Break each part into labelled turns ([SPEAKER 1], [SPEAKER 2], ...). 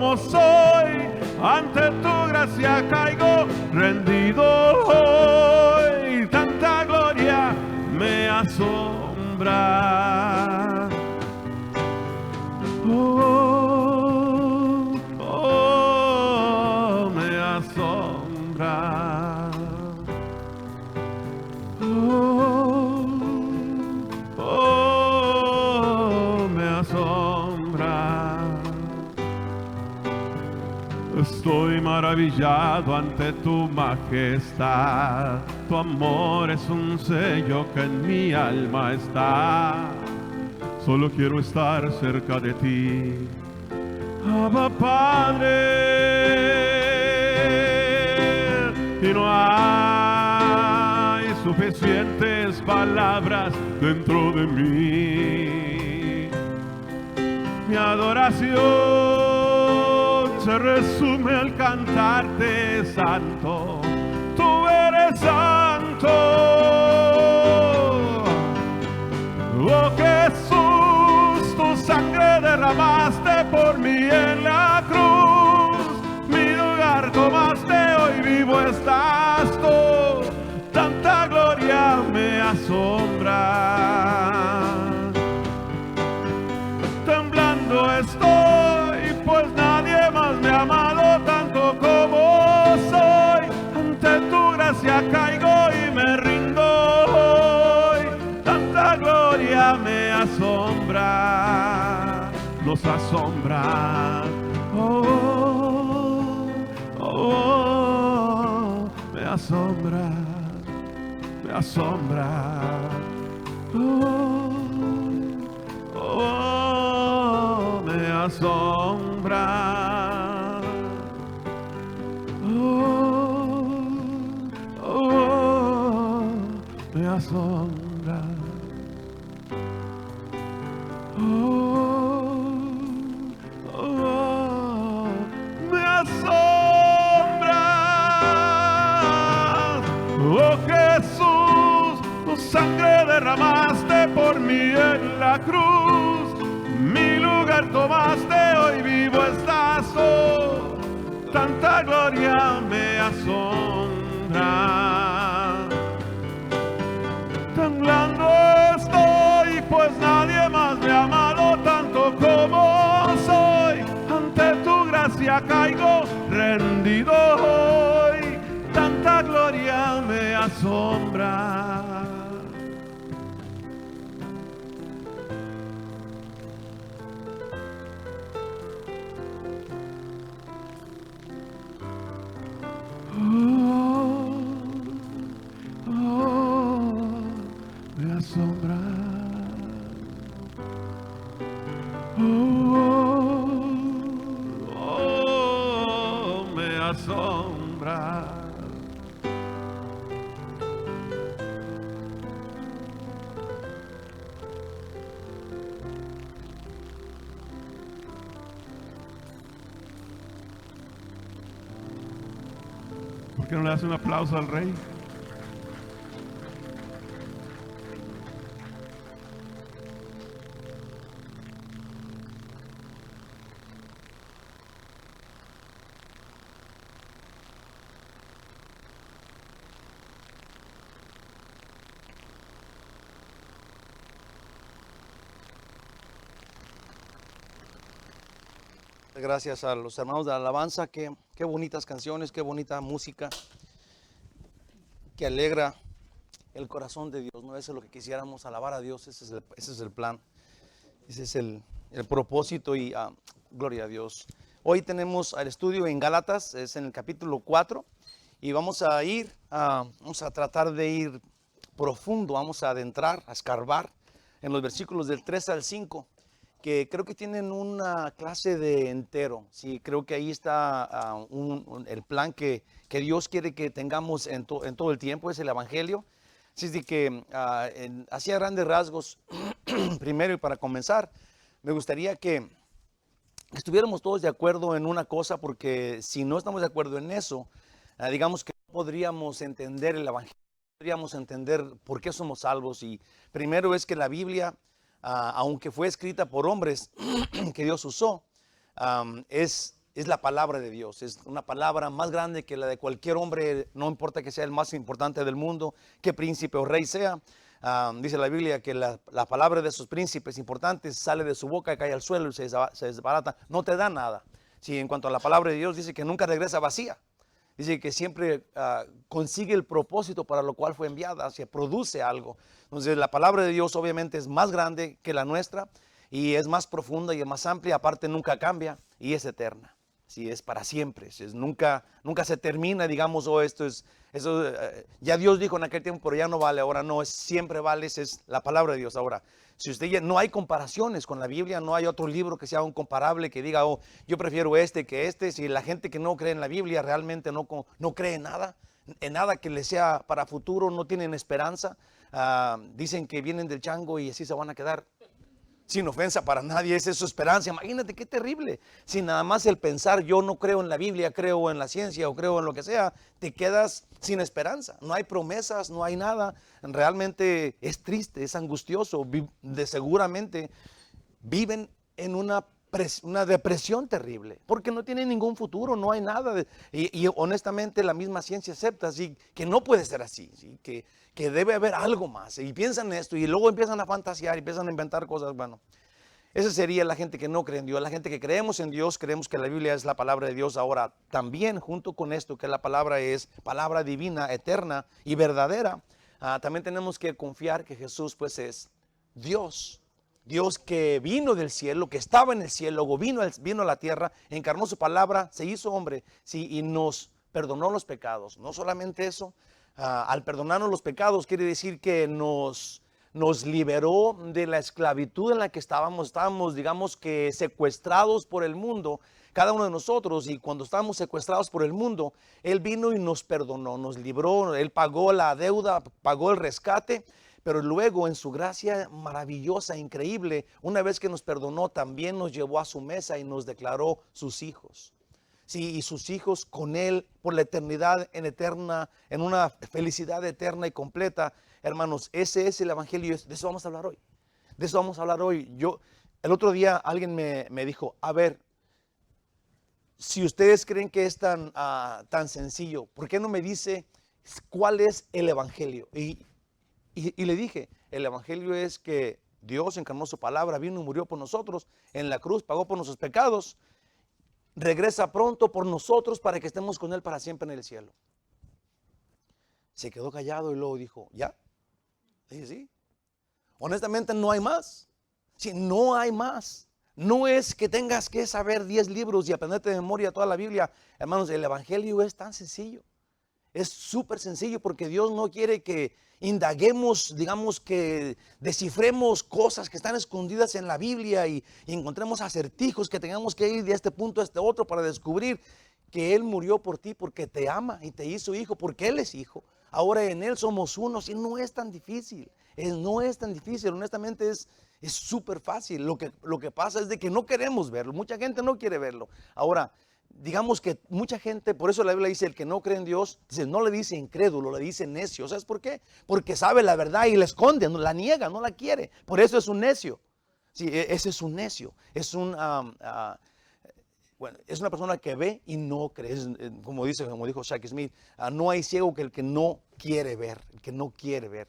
[SPEAKER 1] como soy, ante tu gracia caigo rendido hoy. Tanta gloria me asombra. Oh, oh, me asombra. Oh, oh, me asombra. Estoy maravillado ante tu majestad. Tu amor es un sello que en mi alma está. Solo quiero estar cerca de ti, Abba Padre. Y no hay suficientes palabras dentro de mí. Mi adoración se resume al cantarte santo. Tú eres santo. Oh Jesús, tu sangre derramaste por mí en la cruz. Mi lugar tomaste, hoy vivo estás tú. Tanta gloria me asombra. Temblando estoy, pues nadie más me ha amado tanto como soy. Ante tu gracia caigo y me rindo hoy. Tanta gloria me asombra, nos asombra. Oh, oh, oh, me asombra, me asombra. Oh, oh, me asombra. Oh, oh, me asombra. Oh, oh, me asombra. Oh Jesús, tu sangre derramaste por mí en la cruz. Mi lugar tomaste, hoy vivo estás. Oh, tanta gloria me asombra. Temblando estoy, pues nadie más me ha amado tanto como soy. Ante tu gracia caigo rendido hoy. Tanta gloria me asombra. Oh, oh, me asombra. Oh, oh, me asombra. ¿Por qué no le das un aplauso al Rey?
[SPEAKER 2] Gracias a los hermanos de la alabanza, qué bonitas canciones, qué bonita música, que alegra el corazón de Dios, ¿no? Eso es lo que quisiéramos, alabar a Dios, ese es el plan, ese es el propósito y gloria a Dios. Hoy tenemos el estudio en Gálatas, es en el capítulo 4 y vamos a tratar de ir profundo, vamos a adentrar, a escarbar en los versículos del 3 al 5. Que creo que tienen una clase de entero. Sí, creo que ahí está el plan que Dios quiere que tengamos en todo el tiempo, es el Evangelio. Así es de que así a grandes rasgos, primero y para comenzar, me gustaría que estuviéramos todos de acuerdo en una cosa, porque si no estamos de acuerdo en eso, digamos que no podríamos entender el Evangelio, no podríamos entender por qué somos salvos. Y primero es que la Biblia, aunque fue escrita por hombres que Dios usó, es es la palabra de Dios. Es una palabra más grande que la de cualquier hombre, no importa que sea el más importante del mundo, que príncipe o rey sea. Dice la Biblia que la palabra de esos príncipes importantes sale de su boca y cae al suelo y se desbarata. No te da nada. Sí, en cuanto a la palabra de Dios, dice que nunca regresa vacía. Dice que siempre consigue el propósito para lo cual fue enviada, se produce algo. Entonces la palabra de Dios obviamente es más grande que la nuestra y es más profunda y es más amplia, aparte nunca cambia y es eterna. Sí, es para siempre, nunca se termina, digamos, ya Dios dijo en aquel tiempo, pero ya no vale, ahora no, siempre vale, esa es la palabra de Dios. Ahora, si no hay comparaciones con la Biblia, no hay otro libro que sea un comparable que diga, oh, yo prefiero este que este. Si la gente que no cree en la Biblia realmente no cree en nada que le sea para futuro, no tienen esperanza, dicen que vienen del chango y así se van a quedar. Sin ofensa para nadie, esa es su esperanza. Imagínate qué terrible. Si nada más el pensar yo no creo en la Biblia, creo en la ciencia o creo en lo que sea, te quedas sin esperanza. No hay promesas, no hay nada. Realmente es triste, es angustioso. Seguramente viven en una depresión terrible, porque no tienen ningún futuro, no hay nada. Y honestamente la misma ciencia acepta así, que no puede ser así, ¿sí? Que debe haber algo más. Y piensan esto y luego empiezan a fantasear y empiezan a inventar cosas. Bueno, esa sería la gente que no cree en Dios. La gente que creemos en Dios, creemos que la Biblia es la palabra de Dios. Ahora, también junto con esto, que la palabra es palabra divina, eterna y verdadera, también tenemos que confiar que Jesús pues es Dios. Dios que vino del cielo, que estaba en el cielo, vino a la tierra, encarnó su palabra, se hizo hombre, sí, y nos perdonó los pecados. No solamente eso, al perdonarnos los pecados quiere decir que nos liberó de la esclavitud en la que estábamos, digamos que secuestrados por el mundo, cada uno de nosotros, y cuando estábamos secuestrados por el mundo, Él vino y nos perdonó, nos libró, Él pagó la deuda, pagó el rescate. Pero luego en su gracia maravillosa, increíble, una vez que nos perdonó, también nos llevó a su mesa y nos declaró sus hijos. Sí, y sus hijos con Él por la eternidad, en una felicidad eterna y completa. Hermanos, ese es el Evangelio, de eso vamos a hablar hoy. De eso vamos a hablar hoy. El otro día alguien me dijo, a ver, si ustedes creen que es tan sencillo, ¿por qué no me dice cuál es el Evangelio? Y le dije, el Evangelio es que Dios encarnó su palabra, vino y murió por nosotros en la cruz, pagó por nuestros pecados, regresa pronto por nosotros para que estemos con Él para siempre en el cielo. Se quedó callado y luego dijo, ¿ya? Le dije, sí. Honestamente no hay más. Sí, no hay más. No es que tengas que saber 10 libros y aprenderte de memoria toda la Biblia. Hermanos, el Evangelio es tan sencillo. Es súper sencillo porque Dios no quiere que indaguemos, digamos que descifremos cosas que están escondidas en la Biblia y encontremos acertijos que tengamos que ir de este punto a este otro para descubrir que Él murió por ti porque te ama y te hizo hijo porque Él es hijo. Ahora en Él somos unos y no es tan difícil. No es tan difícil, honestamente es súper fácil. Lo que pasa es de que no queremos verlo. Mucha gente no quiere verlo. Ahora, digamos que mucha gente, por eso la Biblia dice, el que no cree en Dios, dice, no le dice incrédulo, le dice necio. ¿Sabes por qué? Porque sabe la verdad y la esconde, no la niega, no la quiere. Por eso es un necio. Sí, ese es un necio. Es bueno, es una persona que ve y no cree. Como dijo Shaq Smith, no hay ciego que el que no quiere ver, el que no quiere ver.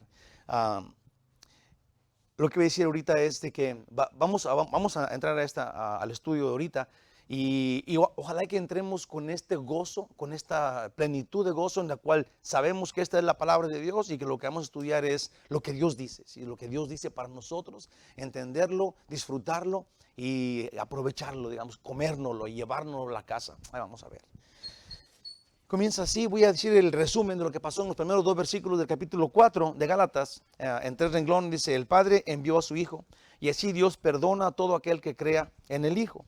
[SPEAKER 2] Lo que voy a decir ahorita es de que vamos a entrar al estudio de ahorita y ojalá que entremos con este gozo, con esta plenitud de gozo en la cual sabemos que esta es la palabra de Dios y que lo que vamos a estudiar es lo que Dios dice, ¿sí? Lo que Dios dice para nosotros, entenderlo, disfrutarlo y aprovecharlo, digamos, comérnoslo y llevárnoslo a la casa. Ahí vamos a ver. Comienza así, voy a decir el resumen de lo que pasó en los primeros 2 versículos del capítulo 4 de Gálatas. En 3 renglones dice, el Padre envió a su Hijo y así Dios perdona a todo aquel que crea en el Hijo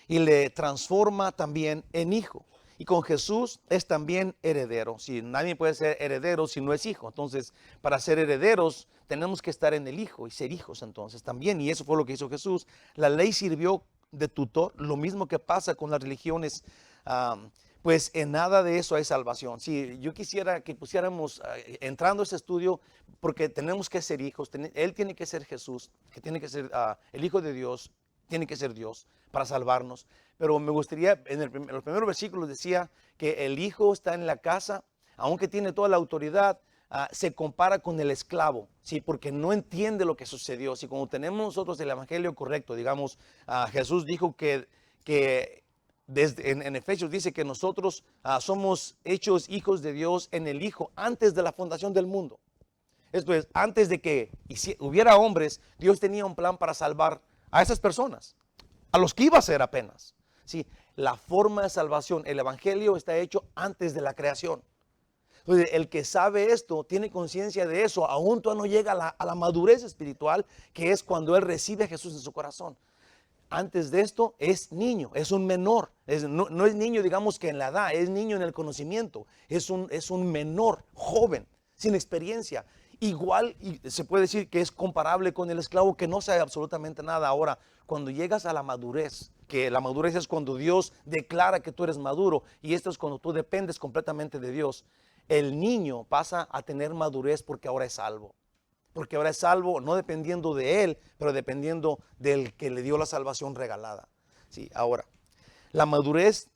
[SPEAKER 2] y le transforma también en hijo. Y con Jesús es también heredero. Si nadie puede ser heredero si no es hijo. Entonces, para ser herederos tenemos que estar en el Hijo y ser hijos entonces también. Y eso fue lo que hizo Jesús. La ley sirvió de tutor, lo mismo que pasa con las religiones. Pues en nada de eso hay salvación. Sí, yo quisiera que pusiéramos, entrando a este estudio, porque tenemos que ser hijos, Él tiene que ser Jesús, que tiene que ser el Hijo de Dios, tiene que ser Dios para salvarnos. Pero me gustaría, en los primeros versículos decía que el hijo está en la casa, aunque tiene toda la autoridad, se compara con el esclavo, ¿sí? Porque no entiende lo que sucedió. Si cuando tenemos nosotros el evangelio correcto, digamos, Jesús dijo que en Efesios dice que nosotros somos hechos hijos de Dios en el Hijo antes de la fundación del mundo. Esto es, antes de que hubiera hombres, Dios tenía un plan para salvar a esas personas, a los que iba a ser apenas. ¿Sí? La forma de salvación, el evangelio está hecho antes de la creación. Entonces, el que sabe esto, tiene conciencia de eso, aún todavía no llega a la madurez espiritual, que es cuando él recibe a Jesús en su corazón. Antes de esto es niño, es un menor, no es niño digamos que en la edad, es niño en el conocimiento, es un menor, joven, sin experiencia. Igual, y se puede decir que es comparable con el esclavo que no sabe absolutamente nada. Ahora, cuando llegas a la madurez, que la madurez es cuando Dios declara que tú eres maduro, y esto es cuando tú dependes completamente de Dios, el niño pasa a tener madurez porque ahora es salvo. Porque ahora es salvo no dependiendo de él, pero dependiendo del que le dio la salvación regalada. Sí, ahora, la madurez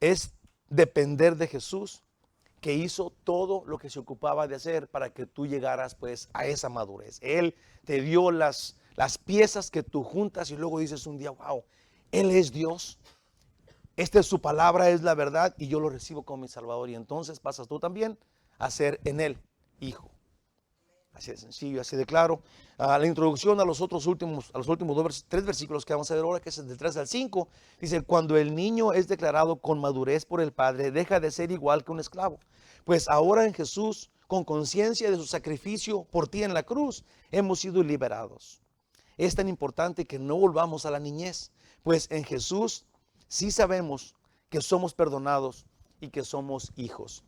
[SPEAKER 2] es depender de Jesús, que hizo todo lo que se ocupaba de hacer para que tú llegaras pues a esa madurez. Él te dio las piezas que tú juntas y luego dices un día, wow, Él es Dios. Esta es su palabra, es la verdad y yo lo recibo como mi Salvador. Y entonces pasas tú también a ser en Él hijo. Así de sencillo, así de claro. La introducción a los últimos tres versículos que vamos a ver ahora, que es del 3 al 5, dice, cuando el niño es declarado con madurez por el Padre, deja de ser igual que un esclavo. Pues ahora en Jesús, con conciencia de su sacrificio por ti en la cruz, hemos sido liberados. Es tan importante que no volvamos a la niñez, pues en Jesús sí sabemos que somos perdonados y que somos hijos.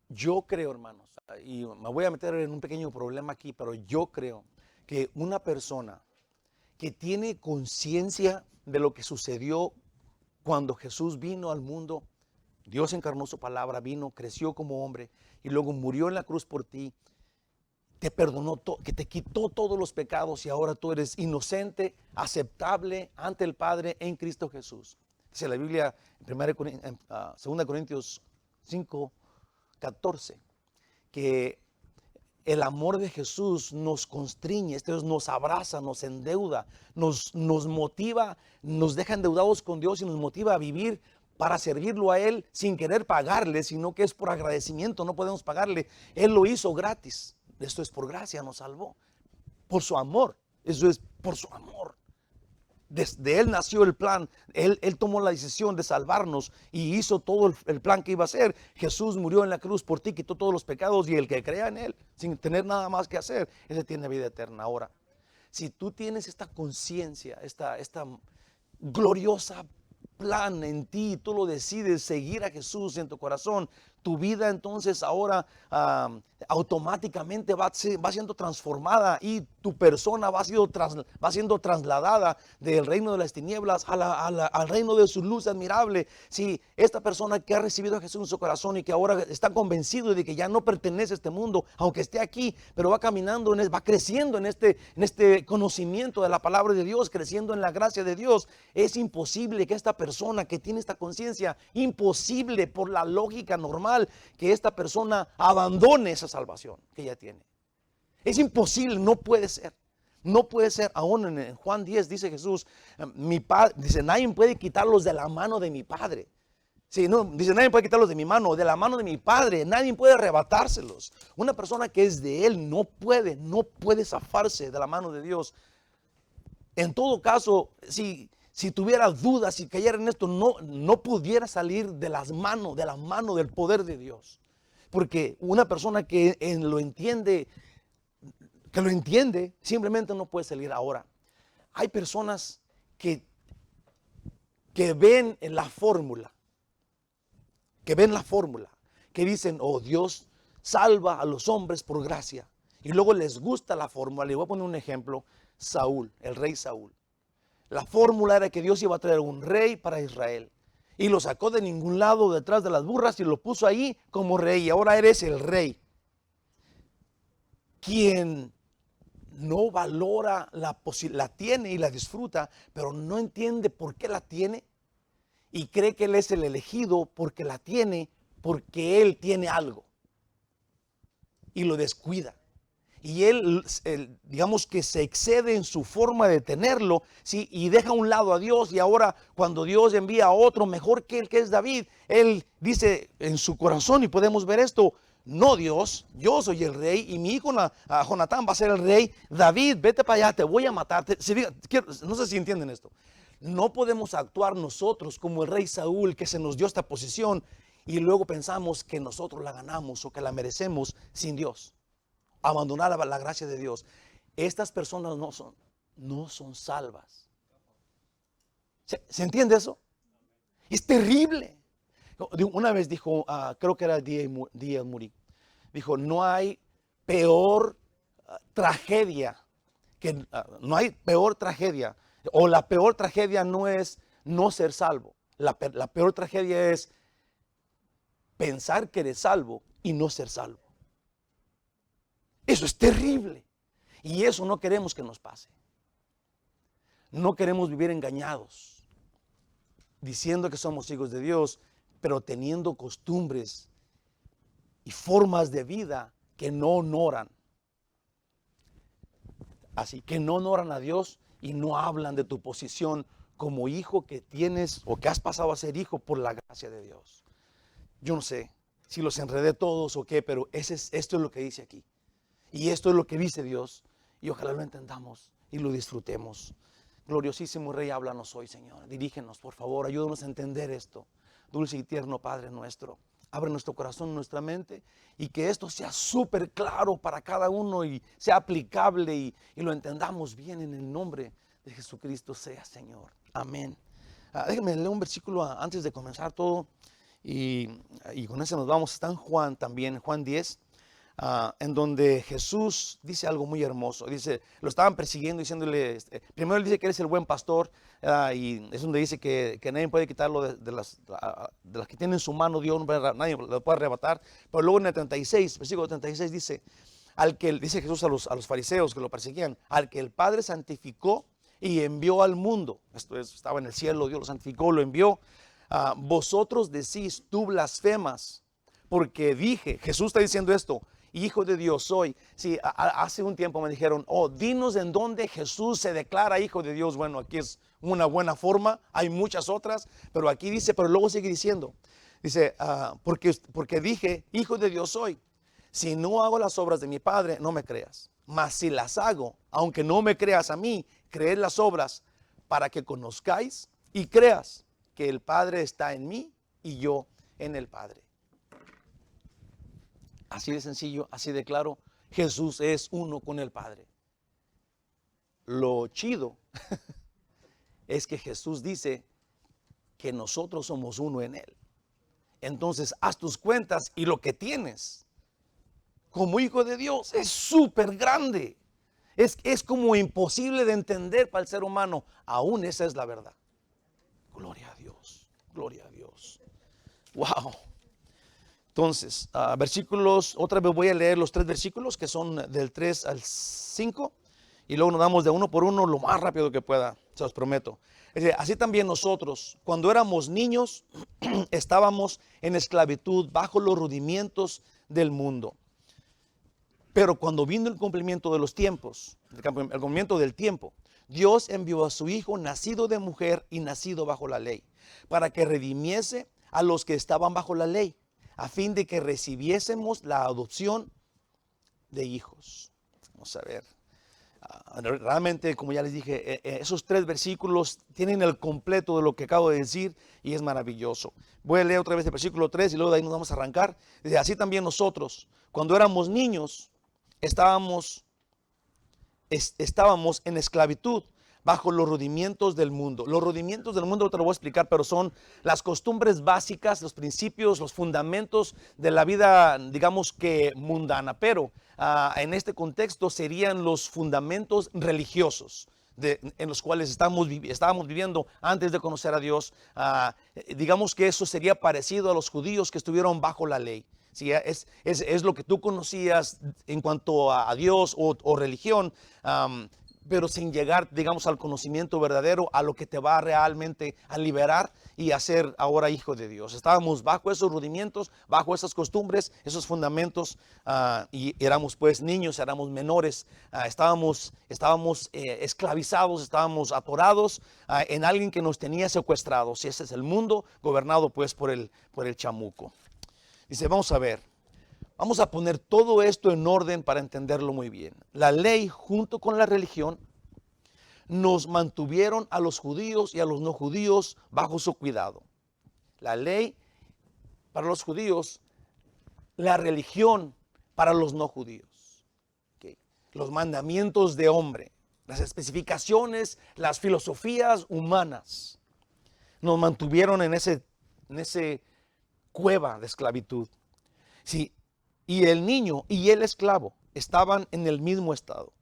[SPEAKER 2] Yo creo, hermanos, y me voy a meter en un pequeño problema aquí, pero yo creo que una persona que tiene conciencia de lo que sucedió cuando Jesús vino al mundo, Dios encarnó su palabra, vino, creció como hombre y luego murió en la cruz por ti, te perdonó, que te quitó todos los pecados y ahora tú eres inocente, aceptable ante el Padre en Cristo Jesús. Dice la Biblia en 2 Corintios 5:14, que el amor de Jesús nos constriñe, nos abraza, nos endeuda, nos motiva, nos deja endeudados con Dios y nos motiva a vivir para servirlo a Él sin querer pagarle, sino que es por agradecimiento, no podemos pagarle. Él lo hizo gratis, esto es por gracia, nos salvó, por su amor, eso es por su amor. Desde Él nació el plan, Él tomó la decisión de salvarnos y hizo todo el plan que iba a hacer. Jesús murió en la cruz por ti, quitó todos los pecados y el que crea en Él, sin tener nada más que hacer, ese tiene vida eterna. Ahora, si tú tienes esta conciencia, esta gloriosa plan en ti, tú lo decides seguir a Jesús en tu corazón, tu vida entonces ahora automáticamente va siendo transformada y tu persona va siendo trasladada del reino de las tinieblas al reino de su luz admirable. Si esta persona que ha recibido a Jesús en su corazón y que ahora está convencido de que ya no pertenece a este mundo, aunque esté aquí, pero va caminando, va creciendo en este conocimiento de la palabra de Dios, creciendo en la gracia de Dios, es imposible que esta persona que tiene esta conciencia, imposible por la lógica normal, que esta persona abandone esa salvación que ella tiene. Es imposible, no puede ser. No puede ser. Aún en Juan 10 dice Jesús, mi padre, dice, nadie puede quitarlos de la mano de mi Padre. Sí, no, dice, nadie puede quitarlos de mi mano, de la mano de mi Padre, nadie puede arrebatárselos. Una persona que es de Él no puede zafarse de la mano de Dios. En todo caso, si tuviera dudas, si cayera en esto, no pudiera salir de la mano del poder de Dios. Porque una persona que lo entiende, simplemente no puede salir. Ahora, hay personas que ven la fórmula, que dicen, oh, Dios salva a los hombres por gracia. Y luego les gusta la fórmula. Le voy a poner un ejemplo, Saúl, el rey Saúl. La fórmula era que Dios iba a traer un rey para Israel. Y lo sacó de ningún lado detrás de las burras y lo puso ahí como rey. Y ahora eres el rey. Quien no valora la tiene y la disfruta, pero no entiende por qué la tiene y cree que él es el elegido porque la tiene, porque él tiene algo y lo descuida. Y él, digamos que se excede en su forma de tenerlo, ¿sí? Y deja a un lado a Dios. Y ahora cuando Dios envía a otro mejor que él, que es David, él dice en su corazón, y podemos ver esto: no, Dios, yo soy el rey y mi hijo Jonatán va a ser el rey. David, vete para allá, te voy a matar. No sé si entienden esto. No podemos actuar nosotros como el rey Saúl, que se nos dio esta posición, y luego pensamos que nosotros la ganamos o que la merecemos sin Dios. Abandonar la gracia de Dios. Estas personas no son salvas. ¿Se entiende eso? Es terrible. Una vez dijo, creo que era D.L. Moody, dijo: no hay peor tragedia, no hay peor tragedia, o la peor tragedia no es no ser salvo. La peor tragedia es pensar que eres salvo y no ser salvo. Eso es terrible. Y eso no queremos que nos pase. No queremos vivir engañados, diciendo que somos hijos de Dios, pero teniendo costumbres y formas de vida que no honoran. Así que no honoran a Dios y no hablan de tu posición como hijo que tienes o que has pasado a ser hijo por la gracia de Dios. Yo no sé si los enredé todos o qué, pero esto es lo que dice aquí. Y esto es lo que dice Dios, y ojalá lo entendamos y lo disfrutemos. Gloriosísimo Rey, háblanos hoy, Señor. Dirígenos, por favor, ayúdanos a entender esto. Dulce y tierno Padre nuestro, abre nuestro corazón, nuestra mente, y que esto sea súper claro para cada uno y sea aplicable y lo entendamos bien en el nombre de Jesucristo sea, Señor. Amén. Déjenme leer un versículo antes de comenzar todo, y con ese nos vamos. Está en Juan también, Juan 10. En donde Jesús dice algo muy hermoso. Dice, lo estaban persiguiendo diciéndole, primero él dice que él es el buen pastor, y es donde dice que nadie puede quitarlo de las que tiene en su mano Dios, nadie lo puede arrebatar. Pero luego en el 36, versículo 36 dice, dice Jesús a los fariseos que lo perseguían: al que el Padre santificó y envió al mundo. Esto estaba en el cielo, Dios lo santificó, lo envió. Vosotros decís, tú blasfemas, porque dije. Jesús está diciendo esto: hijo de Dios soy. Sí, hace un tiempo me dijeron, dinos en dónde Jesús se declara hijo de Dios. Bueno, aquí es una buena forma, hay muchas otras, pero aquí dice, pero luego sigue diciendo, dice, porque dije, hijo de Dios soy. Si no hago las obras de mi Padre, no me creas. Mas si las hago, aunque no me creas a mí, creed las obras, para que conozcáis y creas que el Padre está en mí y yo en el Padre. Así de sencillo, así de claro. Jesús es uno con el Padre. Lo chido es que Jesús dice que nosotros somos uno en Él. Entonces, haz tus cuentas y lo que tienes como hijo de Dios es súper grande. Es como imposible de entender para el ser humano. Aún esa es la verdad. Gloria a Dios, gloria a Dios. Wow. Entonces, versículos, otra vez voy a leer los 3 versículos que son del 3 al 5, y luego nos damos de uno por uno lo más rápido que pueda, se los prometo. Así también nosotros, cuando éramos niños, estábamos en esclavitud bajo los rudimientos del mundo. Pero cuando vino el cumplimiento de los tiempos, el cumplimiento del tiempo, Dios envió a su Hijo, nacido de mujer y nacido bajo la ley, para que redimiese a los que estaban bajo la ley, a fin de que recibiésemos la adopción de hijos. Vamos a ver. Realmente, como ya les dije, esos 3 versículos tienen el completo de lo que acabo de decir y es maravilloso. Voy a leer otra vez el versículo 3 y luego de ahí nos vamos a arrancar. Dice, así también nosotros, cuando éramos niños, estábamos en esclavitud bajo los rudimientos del mundo. Los rudimientos del mundo te lo voy a explicar, pero son las costumbres básicas, los principios, los fundamentos de la vida, digamos que mundana. Pero en este contexto serían los fundamentos religiosos en los cuales estábamos viviendo antes de conocer a Dios. Digamos que eso sería parecido a los judíos que estuvieron bajo la ley. Si es lo que tú conocías en cuanto a Dios o religión, pero sin llegar, digamos, al conocimiento verdadero, a lo que te va realmente a liberar y a ser ahora hijo de Dios. Estábamos bajo esos rudimientos, bajo esas costumbres, esos fundamentos, y éramos pues niños, éramos menores, estábamos esclavizados, estábamos atorados en alguien que nos tenía secuestrados. Y ese es el mundo gobernado pues por el chamuco. Dice, vamos a ver. Vamos a poner todo esto en orden para entenderlo muy bien. La ley junto con la religión nos mantuvieron a los judíos y a los no judíos bajo su cuidado. La ley para los judíos, la religión para los no judíos. ¿Okay? Los mandamientos de hombre, las especificaciones, las filosofías humanas nos mantuvieron en ese cueva de esclavitud. Sí. Y el niño y el esclavo estaban en el mismo estado.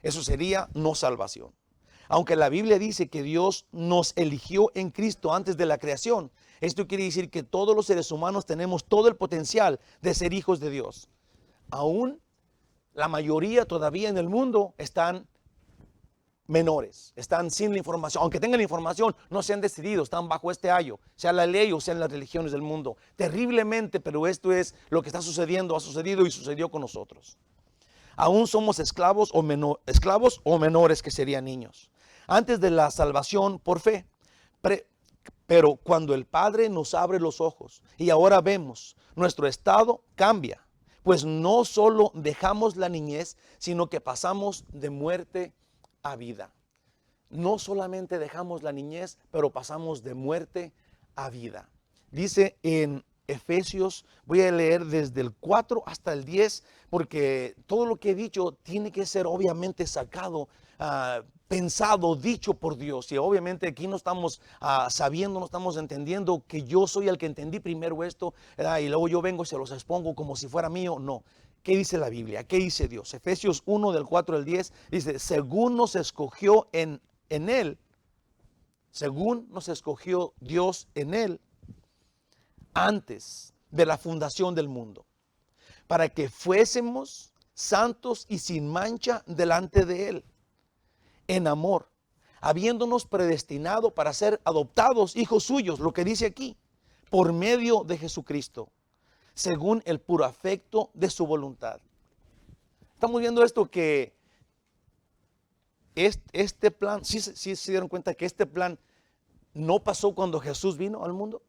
[SPEAKER 2] Eso sería no salvación. Aunque la Biblia dice que Dios nos eligió en Cristo antes de la creación, esto quiere decir que todos los seres humanos tenemos todo el potencial de ser hijos de Dios. Aún la mayoría todavía en el mundo están menores, están sin la información. Aunque tengan la información, no se han decidido, están bajo este ayo, sea la ley o sean las religiones del mundo. Terriblemente, pero esto es lo que está sucediendo, ha sucedido y sucedió con nosotros. Aún somos esclavos o menores, que serían niños, antes de la salvación por fe. Pero cuando el Padre nos abre los ojos y ahora vemos, nuestro estado cambia, pues no solo dejamos la niñez, sino que pasamos de muerte a vida. No solamente dejamos la niñez, pero pasamos de muerte a vida. Dice en Efesios, voy a leer desde el 4 hasta el 10, porque todo lo que he dicho tiene que ser obviamente sacado, pensado, dicho por Dios. Y obviamente aquí no estamos sabiendo, no estamos entendiendo que yo soy el que entendí primero esto, y luego yo vengo y se los expongo como si fuera mío. No. ¿Qué dice la Biblia? ¿Qué dice Dios? Efesios 1 del 4 al 10 dice, según nos escogió en Él, según nos escogió Dios en Él, antes de la fundación del mundo, para que fuésemos santos y sin mancha delante de Él, en amor, habiéndonos predestinado para ser adoptados hijos suyos, lo que dice aquí, por medio de Jesucristo, según el puro afecto de su voluntad. Estamos viendo esto, que este plan, ¿sí se dieron cuenta que este plan no pasó cuando Jesús vino al mundo?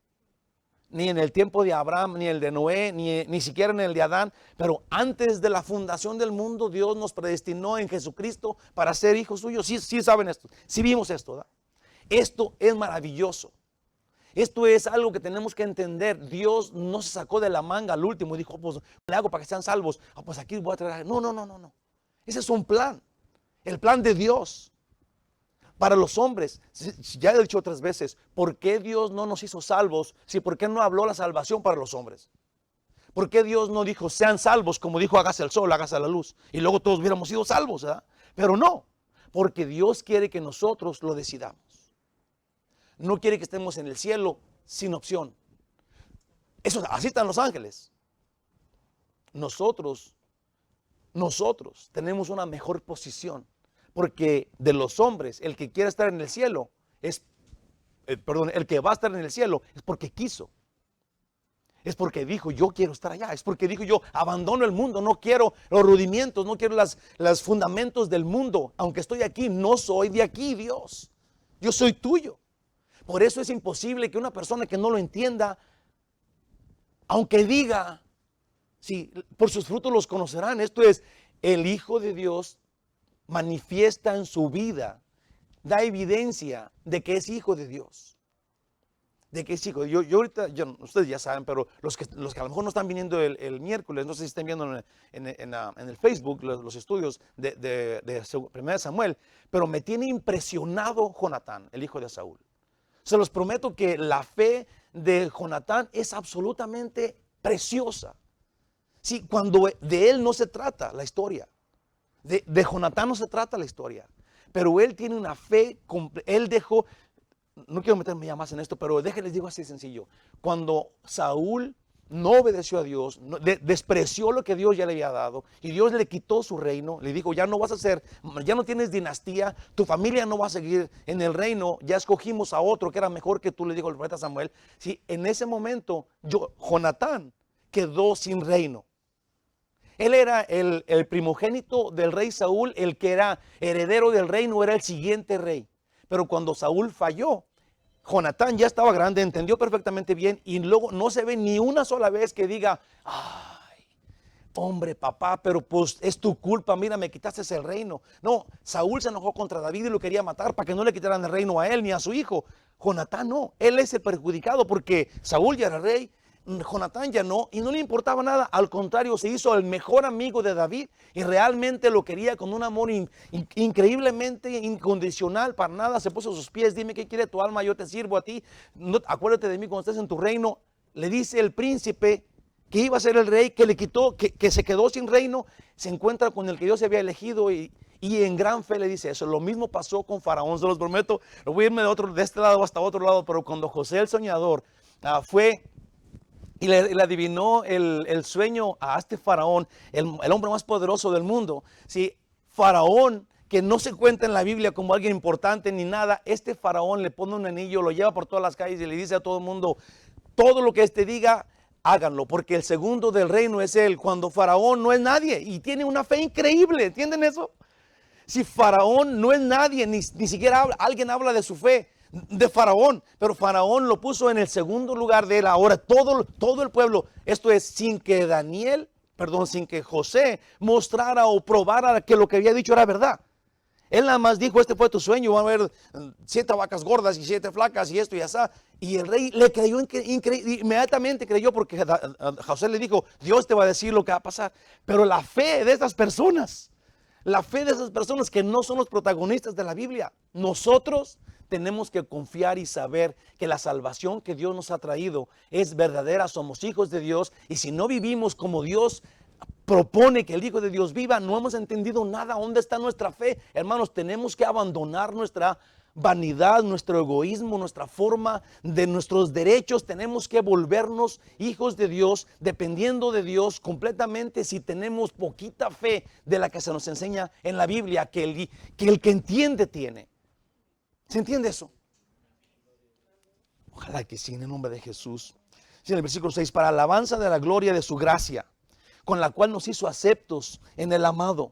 [SPEAKER 2] Ni en el tiempo de Abraham, ni el de Noé, ni siquiera en el de Adán. Pero antes de la fundación del mundo, Dios nos predestinó en Jesucristo para ser hijos suyos. Sí saben esto, sí vimos esto, ¿verdad? Esto es maravilloso. Esto es algo que tenemos que entender. Dios no se sacó de la manga al último y dijo, pues le hago para que sean salvos. Pues aquí voy a traer. No. Ese es un plan. El plan de Dios para los hombres. Ya he dicho otras veces, ¿por qué Dios no nos hizo salvos? ¿Por qué no habló la salvación para los hombres? ¿Por qué Dios no dijo sean salvos, como dijo hágase el sol, hágase la luz? Y luego todos hubiéramos sido salvos, ¿verdad? Pero no, porque Dios quiere que nosotros lo decidamos. No quiere que estemos en el cielo sin opción. Así están los ángeles. Nosotros tenemos una mejor posición, porque de los hombres, el que quiere estar en el cielo el que va a estar en el cielo es porque quiso. Es porque dijo, yo quiero estar allá. Es porque dijo, yo abandono el mundo, no quiero los rudimientos, no quiero los fundamentos del mundo. Aunque estoy aquí, no soy de aquí, Dios. Yo soy tuyo. Por eso es imposible que una persona que no lo entienda, aunque diga, sí, por sus frutos los conocerán. Esto es, el Hijo de Dios manifiesta en su vida, da evidencia de que es hijo de Dios. De que es hijo. Yo ahorita, ustedes ya saben, pero los que a lo mejor no están viniendo el miércoles, no sé si están viendo en el Facebook los estudios de 1 Samuel, pero me tiene impresionado Jonatán, el hijo de Saúl. Se los prometo que la fe de Jonatán es absolutamente preciosa. Sí, cuando de él no se trata la historia. De Jonatán no se trata la historia. Pero él tiene una fe, él dejó, no quiero meterme ya más en esto, pero déjenles digo así sencillo. Cuando Saúl no obedeció a Dios, despreció lo que Dios ya le había dado y Dios le quitó su reino, le dijo, ya no vas a ser, ya no tienes dinastía, tu familia no va a seguir en el reino, ya escogimos a otro que era mejor que tú, le dijo el profeta Samuel. Sí, en ese momento, Jonatán quedó sin reino. Él era el primogénito del rey Saúl, el que era heredero del reino, era el siguiente rey. Pero cuando Saúl falló, Jonatán ya estaba grande, entendió perfectamente bien y luego no se ve ni una sola vez que diga, ay, hombre, papá, pero pues es tu culpa, mira, me quitaste el reino. No, Saúl se enojó contra David y lo quería matar para que no le quitaran el reino a él ni a su hijo. Jonatán no, él es el perjudicado porque Saúl ya era rey, Jonatán ya no, y no le importaba nada. Al contrario, se hizo el mejor amigo de David y realmente lo quería con un amor increíblemente incondicional. Para nada se puso a sus pies, dime qué quiere tu alma, yo te sirvo a ti, no, acuérdate de mí cuando estés en tu reino. Le dice el príncipe que iba a ser el rey, que le quitó, que se quedó sin reino, se encuentra con el que Dios se había elegido y en gran fe le dice eso. Lo mismo pasó con Faraón, se los prometo. Lo voy a irme de este lado hasta otro lado, pero cuando José el soñador fue y le adivinó el sueño a este faraón, el hombre más poderoso del mundo. Sí, faraón, que no se cuenta en la Biblia como alguien importante ni nada, este faraón le pone un anillo, lo lleva por todas las calles y le dice a todo el mundo, todo lo que este diga, háganlo, porque el segundo del reino es él. Cuando faraón no es nadie y tiene una fe increíble, ¿entienden eso? Si faraón no es nadie, ni siquiera alguien habla de su fe, de Faraón, pero Faraón lo puso en el segundo lugar de él. Ahora todo el pueblo, esto es sin que sin que José mostrara o probara que lo que había dicho era verdad. Él nada más dijo, este fue tu sueño, van a haber 7 vacas gordas y 7 flacas y esto y así. Y el rey le creyó, inmediatamente creyó, porque José le dijo, Dios te va a decir lo que va a pasar. Pero la fe de estas personas, que no son los protagonistas de la Biblia, nosotros tenemos que confiar y saber que la salvación que Dios nos ha traído es verdadera, somos hijos de Dios, y si no vivimos como Dios propone que el Hijo de Dios viva, no hemos entendido nada. ¿Dónde está nuestra fe? Hermanos, tenemos que abandonar nuestra vanidad, nuestro egoísmo, nuestra forma de nuestros derechos. Tenemos que volvernos hijos de Dios, dependiendo de Dios completamente. Si tenemos poquita fe de la que se nos enseña en la Biblia, que el que entiende tiene. ¿Se entiende eso? Ojalá que sí, en el nombre de Jesús. Sí, en el versículo 6, para alabanza de la gloria de su gracia, con la cual nos hizo aceptos en el amado.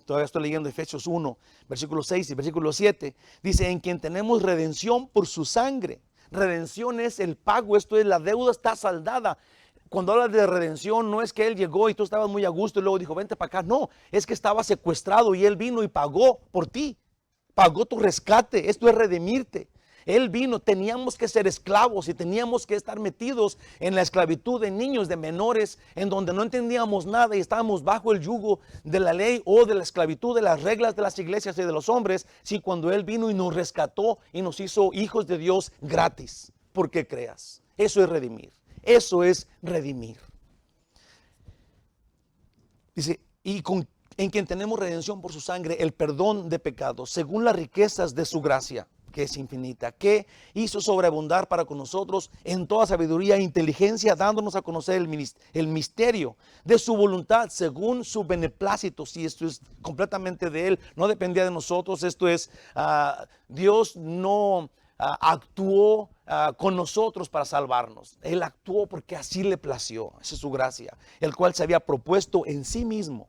[SPEAKER 2] Todavía estoy leyendo Efesios 1, versículo 6 y versículo 7. Dice, en quien tenemos redención por su sangre. Redención es el pago, esto es, la deuda está saldada. Cuando habla de redención, no es que Él llegó y tú estabas muy a gusto y luego dijo, vente para acá. No, es que estaba secuestrado y Él vino y pagó por ti. Pagó tu rescate, esto es redimirte. Él vino, teníamos que ser esclavos y teníamos que estar metidos en la esclavitud de niños, de menores, en donde no entendíamos nada y estábamos bajo el yugo de la ley o de la esclavitud de las reglas de las iglesias y de los hombres. Sí, cuando Él vino y nos rescató y nos hizo hijos de Dios gratis, porque creas. Eso es redimir, eso es redimir. Dice, en quien tenemos redención por su sangre, el perdón de pecados, según las riquezas de su gracia, que es infinita, que hizo sobreabundar para con nosotros en toda sabiduría e inteligencia, dándonos a conocer el misterio de su voluntad, según su beneplácito. Si esto es completamente de Él, no dependía de nosotros. Esto es, Dios no actuó con nosotros para salvarnos. Él actuó porque así le plació. Esa es su gracia, el cual se había propuesto en sí mismo,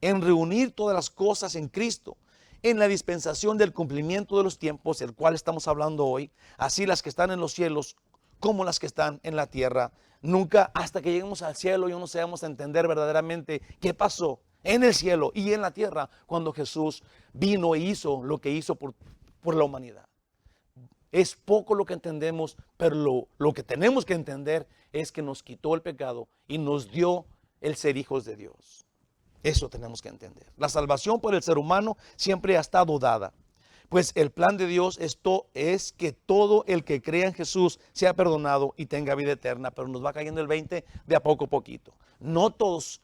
[SPEAKER 2] en reunir todas las cosas en Cristo, en la dispensación del cumplimiento de los tiempos, el cual estamos hablando hoy, así las que están en los cielos como las que están en la tierra. Nunca hasta que lleguemos al cielo y no sabemos entender verdaderamente qué pasó en el cielo y en la tierra cuando Jesús vino e hizo lo que hizo por la humanidad. Es poco lo que entendemos, pero lo que tenemos que entender es que nos quitó el pecado y nos dio el ser hijos de Dios. Eso tenemos que entender. La salvación por el ser humano siempre ha estado dada, pues el plan de Dios es que todo el que crea en Jesús sea perdonado y tenga vida eterna, pero nos va cayendo el 20 de a poco a poquito. no todos,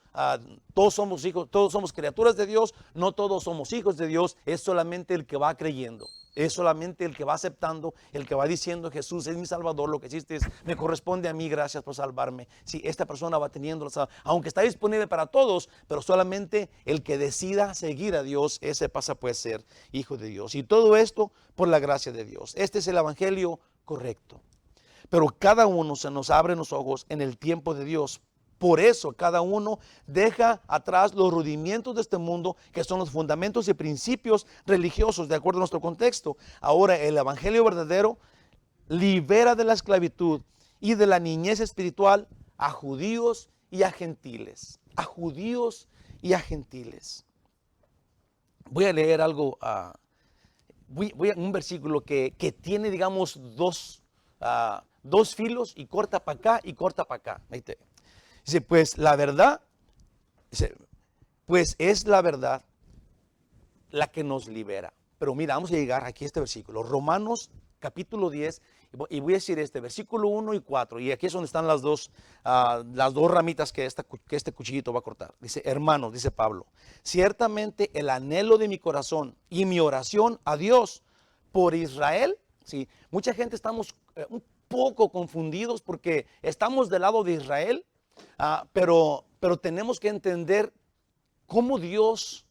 [SPEAKER 2] todos somos hijos, todos somos criaturas de Dios, no todos somos hijos de Dios, es solamente el que va creyendo. Es solamente el que va aceptando, el que va diciendo: Jesús es mi Salvador, lo que hiciste me corresponde a mí, gracias por salvarme. Si esta persona va teniendo, aunque está disponible para todos, pero solamente el que decida seguir a Dios, ese pasa pues a ser hijo de Dios. Y todo esto por la gracia de Dios. Este es el evangelio correcto. Pero cada uno se nos abre los ojos en el tiempo de Dios. Por eso cada uno deja atrás los rudimentos de este mundo, que son los fundamentos y principios religiosos de acuerdo a nuestro contexto. Ahora el evangelio verdadero libera de la esclavitud y de la niñez espiritual a judíos y a gentiles. A judíos y a gentiles. Voy a leer algo, voy a un versículo que tiene, digamos, dos filos, y corta para acá y corta para acá. Dice, pues la verdad, pues es la verdad la que nos libera. Pero mira, vamos a llegar aquí a este versículo, Romanos capítulo 10, y voy a decir versículo 1 y 4, y aquí es donde están las dos ramitas que este cuchillito va a cortar. Dice: hermanos, dice Pablo, ciertamente el anhelo de mi corazón y mi oración a Dios por Israel, ¿sí? Mucha gente estamos un poco confundidos porque estamos del lado de Israel, pero tenemos que entender cómo Dios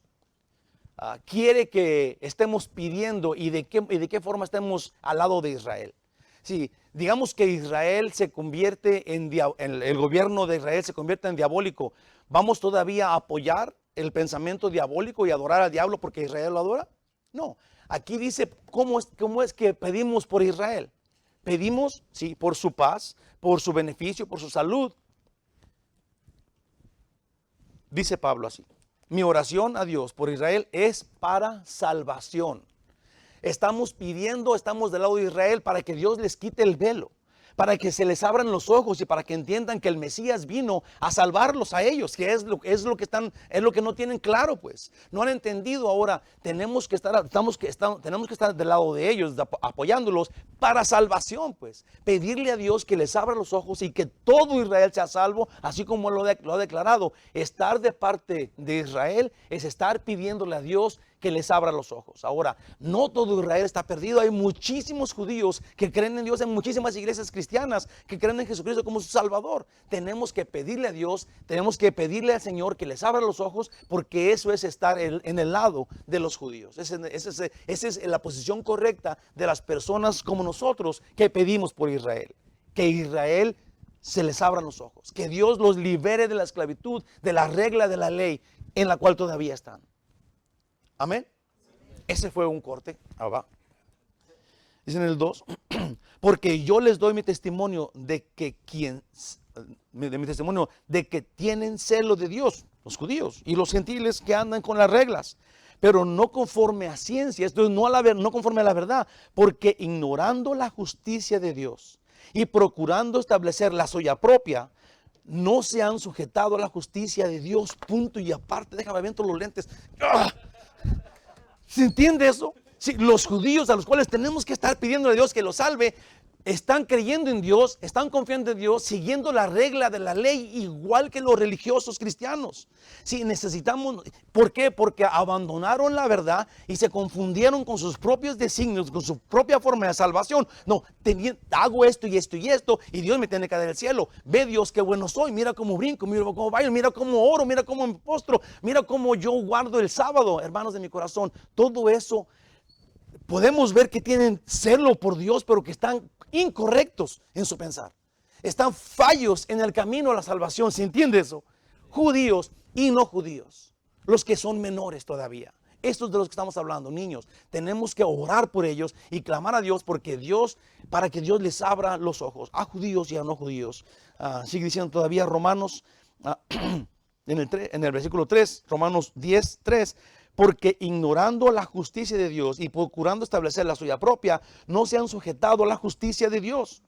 [SPEAKER 2] quiere que estemos pidiendo y de qué forma estemos al lado de Israel. Sí, digamos que Israel se convierte el gobierno de Israel se convierte en diabólico. ¿Vamos todavía a apoyar el pensamiento diabólico y adorar al diablo porque Israel lo adora? No, aquí dice cómo es que pedimos por Israel. Pedimos, sí, por su paz, por su beneficio, por su salud. Dice Pablo así: mi oración a Dios por Israel es para salvación. Estamos pidiendo, estamos del lado de Israel para que Dios les quite el velo, para que se les abran los ojos y para que entiendan que el Mesías vino a salvarlos a ellos, que es lo que no tienen claro, pues. No han entendido. Ahora tenemos que estar del lado de ellos, apoyándolos para salvación, pues. Pedirle a Dios que les abra los ojos y que todo Israel sea salvo, así como lo ha declarado. Estar de parte de Israel es estar pidiéndole a Dios que les abra los ojos. Ahora, no todo Israel está perdido. Hay muchísimos judíos que creen en Dios, en muchísimas iglesias cristianas que creen en Jesucristo como su Salvador. Tenemos que pedirle a Dios, tenemos que pedirle al Señor que les abra los ojos, porque eso es estar en el lado de los judíos. Esa es la posición correcta de las personas como nosotros que pedimos por Israel. Que Israel se les abran los ojos, que Dios los libere de la esclavitud, de la regla de la ley en la cual todavía están. Amén. Ese fue un corte. Va. Dice en el 2, porque yo les doy mi testimonio de que tienen celo de Dios, los judíos y los gentiles que andan con las reglas, pero no conforme a ciencia, esto es no conforme a la verdad, porque ignorando la justicia de Dios y procurando establecer la suya propia, no se han sujetado a la justicia de Dios. Punto y aparte. Déjame ver todos los lentes. ¿Se entiende eso? Sí, los judíos a los cuales tenemos que estar pidiéndole a Dios que los salve, están creyendo en Dios, están confiando en Dios, siguiendo la regla de la ley, igual que los religiosos cristianos. Sí, necesitamos, ¿por qué? Porque abandonaron la verdad y se confundieron con sus propios designios, con su propia forma de salvación. No, hago esto y esto y esto, y Dios me tiene que dar el cielo. Ve, Dios, qué bueno soy, mira cómo brinco, mira cómo bailo, mira cómo oro, mira cómo me postro, mira cómo yo guardo el sábado. Hermanos de mi corazón, todo eso podemos ver que tienen celo por Dios, pero que están incorrectos en su pensar. Están fallos en el camino a la salvación. ¿Se entiende eso? Judíos y no judíos, los que son menores todavía. Estos de los que estamos hablando, niños. Tenemos que orar por ellos y clamar a Dios para que Dios les abra los ojos a judíos y a no judíos. Sigue diciendo todavía Romanos, en el versículo 3, Romanos 10, 3. Porque ignorando la justicia de Dios y procurando establecer la suya propia, no se han sujetado a la justicia de Dios.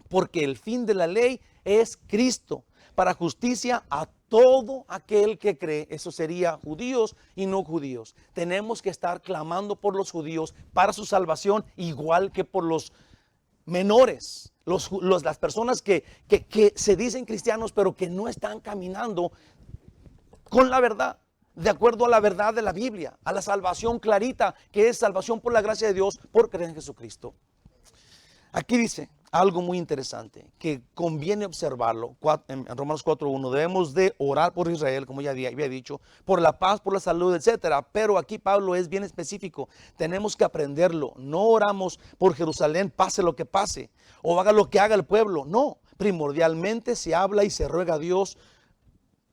[SPEAKER 2] Porque el fin de la ley es Cristo, para justicia a todo aquel que cree. Eso sería judíos y no judíos. Tenemos que estar clamando por los judíos para su salvación, igual que por los menores, las personas que se dicen cristianos pero que no están caminando con la verdad, de acuerdo a la verdad de la Biblia, a la salvación clarita, que es salvación por la gracia de Dios, por creer en Jesucristo. Aquí dice algo muy interesante que conviene observarlo en Romanos 4:1. Debemos de orar por Israel, como ya había dicho, por la paz, por la salud, etcétera. Pero aquí Pablo es bien específico. Tenemos que aprenderlo. No oramos por Jerusalén, pase lo que pase, o haga lo que haga el pueblo. No, primordialmente se habla y se ruega a Dios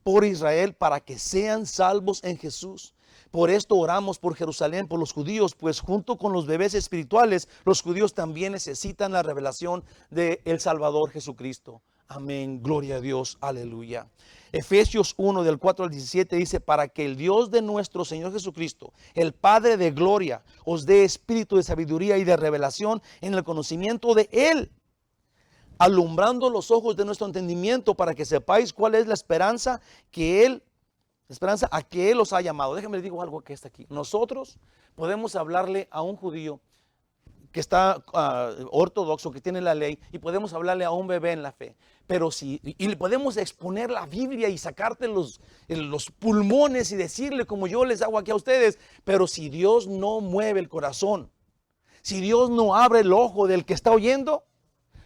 [SPEAKER 2] por Israel para que sean salvos en Jesús. Por esto oramos por Jerusalén, por los judíos, pues junto con los bebés espirituales, los judíos también necesitan la revelación del Salvador Jesucristo. Amén, gloria a Dios, aleluya. Efesios 1 del 4 al 17 dice, para que el Dios de nuestro Señor Jesucristo, el Padre de gloria, os dé espíritu de sabiduría y de revelación en el conocimiento de Él, alumbrando los ojos de nuestro entendimiento para que sepáis cuál es la esperanza a que Él os ha llamado. Déjenme les digo algo que está aquí. Nosotros podemos hablarle a un judío que está ortodoxo, que tiene la ley, y podemos hablarle a un bebé en la fe. Pero y le podemos exponer la Biblia y sacarte los pulmones y decirle como yo les hago aquí a ustedes. Pero si Dios no mueve el corazón, si Dios no abre el ojo del que está oyendo,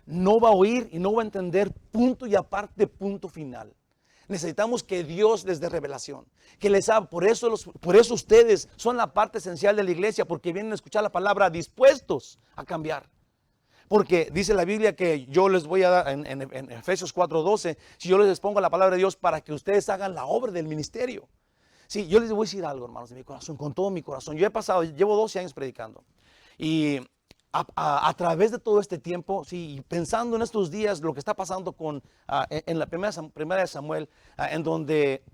[SPEAKER 2] no va a oír y no va a entender, punto y aparte, punto final. Necesitamos que Dios les dé revelación, que les haga. Por eso ustedes son la parte esencial de la iglesia, porque vienen a escuchar la palabra dispuestos a cambiar. Porque dice la Biblia que yo les voy a dar en Efesios 4:12, si yo les expongo la palabra de Dios para que ustedes hagan la obra del ministerio. Sí, yo les voy a decir algo, hermanos, de mi corazón, con todo mi corazón. Llevo 12 años predicando. Y a través de todo este tiempo, sí, pensando en estos días, lo que está pasando en la primera de Samuel, en donde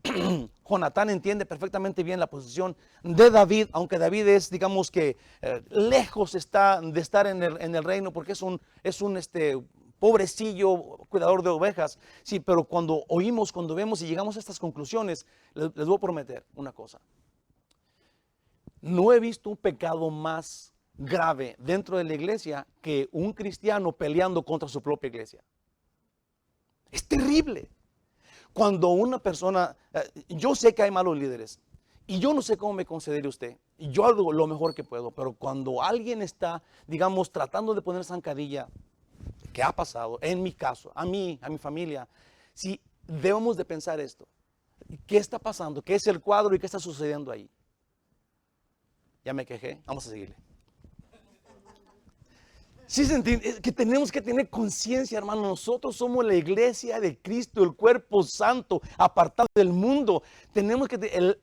[SPEAKER 2] Jonatán entiende perfectamente bien la posición de David, aunque David es, digamos que, lejos está de estar en el reino, porque es un pobrecillo cuidador de ovejas. Sí, pero cuando vemos y llegamos a estas conclusiones, les voy a prometer una cosa. No he visto un pecado más grave dentro de la iglesia que un cristiano peleando contra su propia iglesia. Es terrible. Cuando una persona, yo sé que hay malos líderes y yo no sé cómo me considere usted, y yo hago lo mejor que puedo, pero cuando alguien está, digamos, tratando de poner zancadilla, que ha pasado en mi caso, a mi familia, sí, debemos de pensar esto. ¿Qué está pasando? ¿Qué es el cuadro y qué está sucediendo ahí? Ya me quejé, vamos a seguirle. Sí, se entiende, es que tenemos que tener conciencia, hermano. Nosotros somos la iglesia de Cristo, el cuerpo santo, apartado del mundo. Tenemos que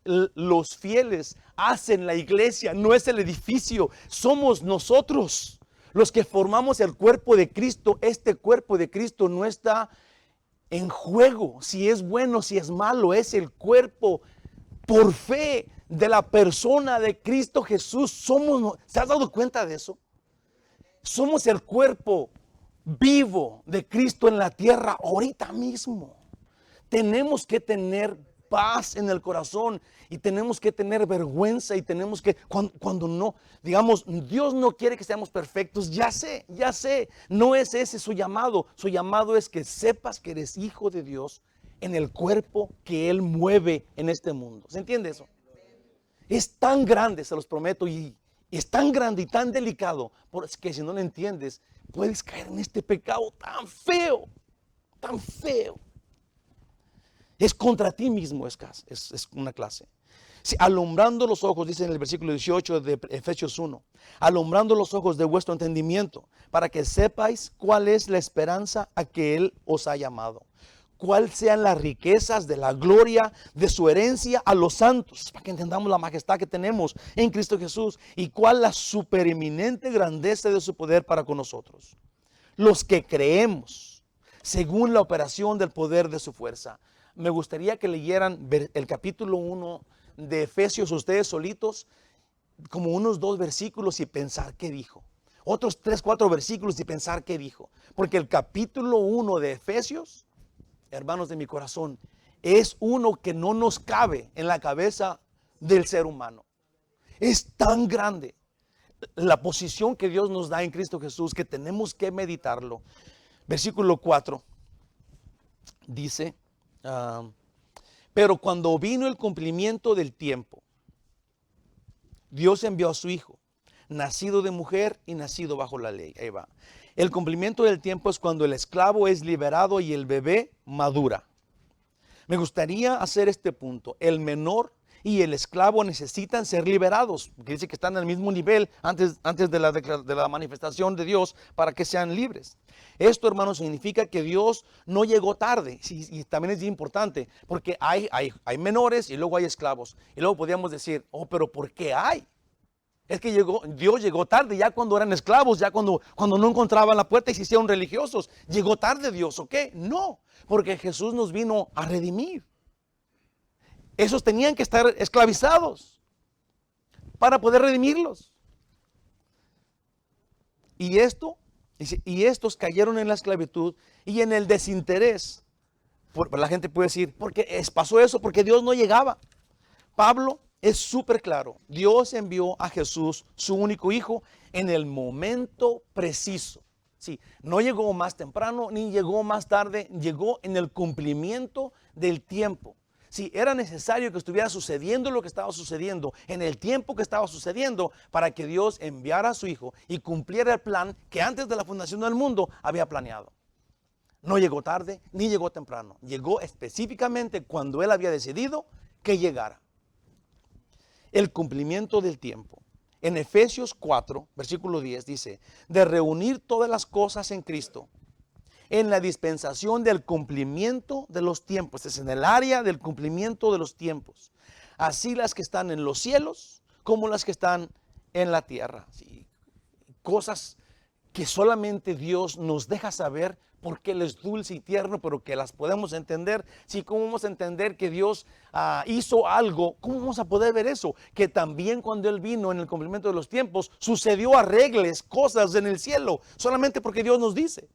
[SPEAKER 2] los fieles hacen la iglesia, no es el edificio. Somos nosotros los que formamos el cuerpo de Cristo. Este cuerpo de Cristo no está en juego si es bueno, si es malo. Es el cuerpo por fe de la persona de Cristo Jesús. ¿Se has dado cuenta de eso? Somos el cuerpo vivo de Cristo en la tierra ahorita mismo. Tenemos que tener paz en el corazón y tenemos que tener vergüenza y tenemos que, cuando no, digamos, Dios no quiere que seamos perfectos, ya sé, no es ese su llamado es que sepas que eres hijo de Dios en el cuerpo que Él mueve en este mundo. ¿Se entiende eso? Es tan grande, se los prometo, y es tan grande y tan delicado, que si no lo entiendes, puedes caer en este pecado tan feo, tan feo. Es contra ti mismo, es una clase. Sí, alumbrando los ojos, dice en el versículo 18 de Efesios 1, alumbrando los ojos de vuestro entendimiento, para que sepáis cuál es la esperanza a que Él os ha llamado. Cuáles sean las riquezas de la gloria de su herencia a los santos, para que entendamos la majestad que tenemos en Cristo Jesús, y cuál la supereminente grandeza de su poder para con nosotros, los que creemos, según la operación del poder de su fuerza. Me gustaría que leyeran el capítulo 1 de Efesios ustedes solitos, como unos 2 versículos y pensar qué dijo. Otros 3, 4 versículos y pensar qué dijo. Porque el capítulo 1 de Efesios, hermanos de mi corazón, es uno que no nos cabe en la cabeza del ser humano. Es tan grande. la posición que Dios nos da en Cristo Jesús, que tenemos que meditarlo. Versículo 4 dice, pero cuando vino el cumplimiento del tiempo, Dios envió a su Hijo, nacido de mujer y nacido bajo la ley. Ahí va. El cumplimiento del tiempo es cuando el esclavo es liberado y el bebé madura. Me gustaría hacer este punto. El menor y el esclavo necesitan ser liberados, porque dice que están al mismo nivel antes de la manifestación de Dios para que sean libres. Esto, hermanos, significa que Dios no llegó tarde, y también es importante, porque hay menores y luego hay esclavos. Y luego podríamos decir, oh, pero ¿por qué hay? Es que Dios llegó tarde, ya cuando eran esclavos, ya cuando no encontraban la puerta y se hicieron religiosos. ¿Llegó tarde Dios o qué? No, porque Jesús nos vino a redimir. Esos tenían que estar esclavizados para poder redimirlos. Y estos cayeron en la esclavitud y en el desinterés. La gente puede decir, ¿por qué pasó eso? Porque Dios no llegaba. Pablo es súper claro. Dios envió a Jesús, su único hijo, en el momento preciso. Sí, no llegó más temprano ni llegó más tarde, llegó en el cumplimiento del tiempo. Sí, era necesario que estuviera sucediendo lo que estaba sucediendo en el tiempo que estaba sucediendo para que Dios enviara a su Hijo y cumpliera el plan que antes de la fundación del mundo había planeado. No llegó tarde ni llegó temprano. Llegó específicamente cuando Él había decidido que llegara. El cumplimiento del tiempo. En Efesios 4, versículo 10 dice, de reunir todas las cosas en Cristo, en la dispensación del cumplimiento de los tiempos. Es en el área del cumplimiento de los tiempos. Así las que están en los cielos como las que están en la tierra. Sí, cosas que solamente Dios nos deja saber porque Él es dulce y tierno, pero que las podemos entender. Sí, ¿cómo vamos a entender que Dios hizo algo? ¿Cómo vamos a poder ver eso? Que también cuando Él vino en el cumplimiento de los tiempos, sucedió arregles, cosas en el cielo, solamente porque Dios nos dice.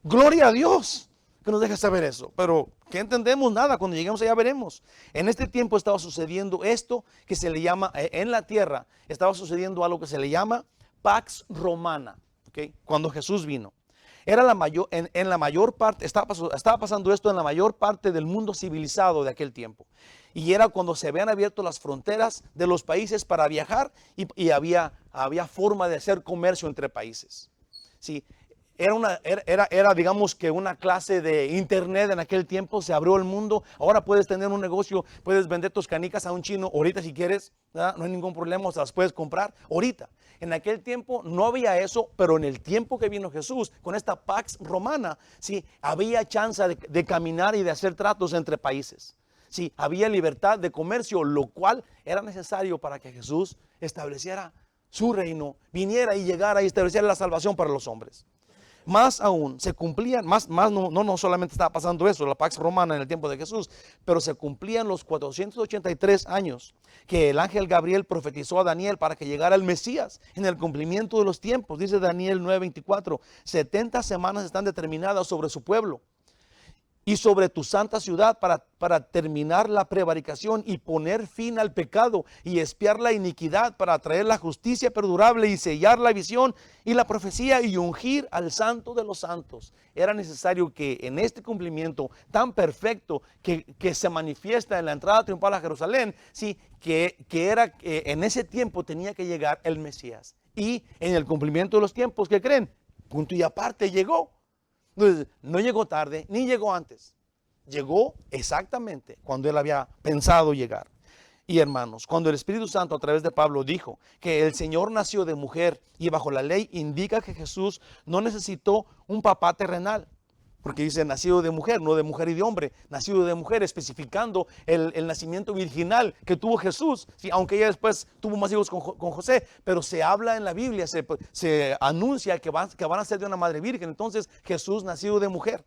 [SPEAKER 2] Gloria a Dios que nos deja saber eso. Pero ¿qué entendemos? Nada, cuando lleguemos allá veremos. En este tiempo estaba sucediendo esto que se le llama, en la tierra, estaba sucediendo algo que se le llama Pax Romana. ¿Okay? Cuando Jesús vino. Era en la mayor parte, estaba pasando esto en la mayor parte del mundo civilizado de aquel tiempo. Y era cuando se habían abierto las fronteras de los países para viajar y había forma de hacer comercio entre países. Sí. Era digamos que una clase de internet en aquel tiempo, se abrió el mundo. Ahora puedes tener un negocio, puedes vender tus canicas a un chino ahorita si quieres, ¿verdad? No hay ningún problema, o sea, las puedes comprar ahorita. En aquel tiempo no había eso, pero en el tiempo que vino Jesús, con esta Pax Romana, sí, había chance de caminar y de hacer tratos entre países. Sí, había libertad de comercio, lo cual era necesario para que Jesús estableciera su reino, viniera y llegara y estableciera la salvación para los hombres. Más aún, se cumplían, no solamente estaba pasando eso, la Pax Romana en el tiempo de Jesús, pero se cumplían los 483 años que el ángel Gabriel profetizó a Daniel para que llegara el Mesías en el cumplimiento de los tiempos. Dice Daniel 9:24, 70 semanas están determinadas sobre su pueblo y sobre tu santa ciudad para terminar la prevaricación y poner fin al pecado y expiar la iniquidad, para traer la justicia perdurable y sellar la visión y la profecía y ungir al santo de los santos. Era necesario que en este cumplimiento tan perfecto que se manifiesta en la entrada triunfal a Jerusalén, sí, que en ese tiempo tenía que llegar el Mesías. Y en el cumplimiento de los tiempos, ¿qué creen? Punto y aparte, llegó. Entonces, no llegó tarde ni llegó antes. Llegó exactamente cuando Él había pensado llegar. Y hermanos, cuando el Espíritu Santo a través de Pablo dijo que el Señor nació de mujer y bajo la ley, indica que Jesús no necesitó un papá terrenal. Porque dice nacido de mujer, no de mujer y de hombre, nacido de mujer, especificando el nacimiento virginal que tuvo Jesús. Sí, aunque ella después tuvo más hijos con José, pero se habla en la Biblia, se anuncia que van a ser de una madre virgen. Entonces Jesús nacido de mujer.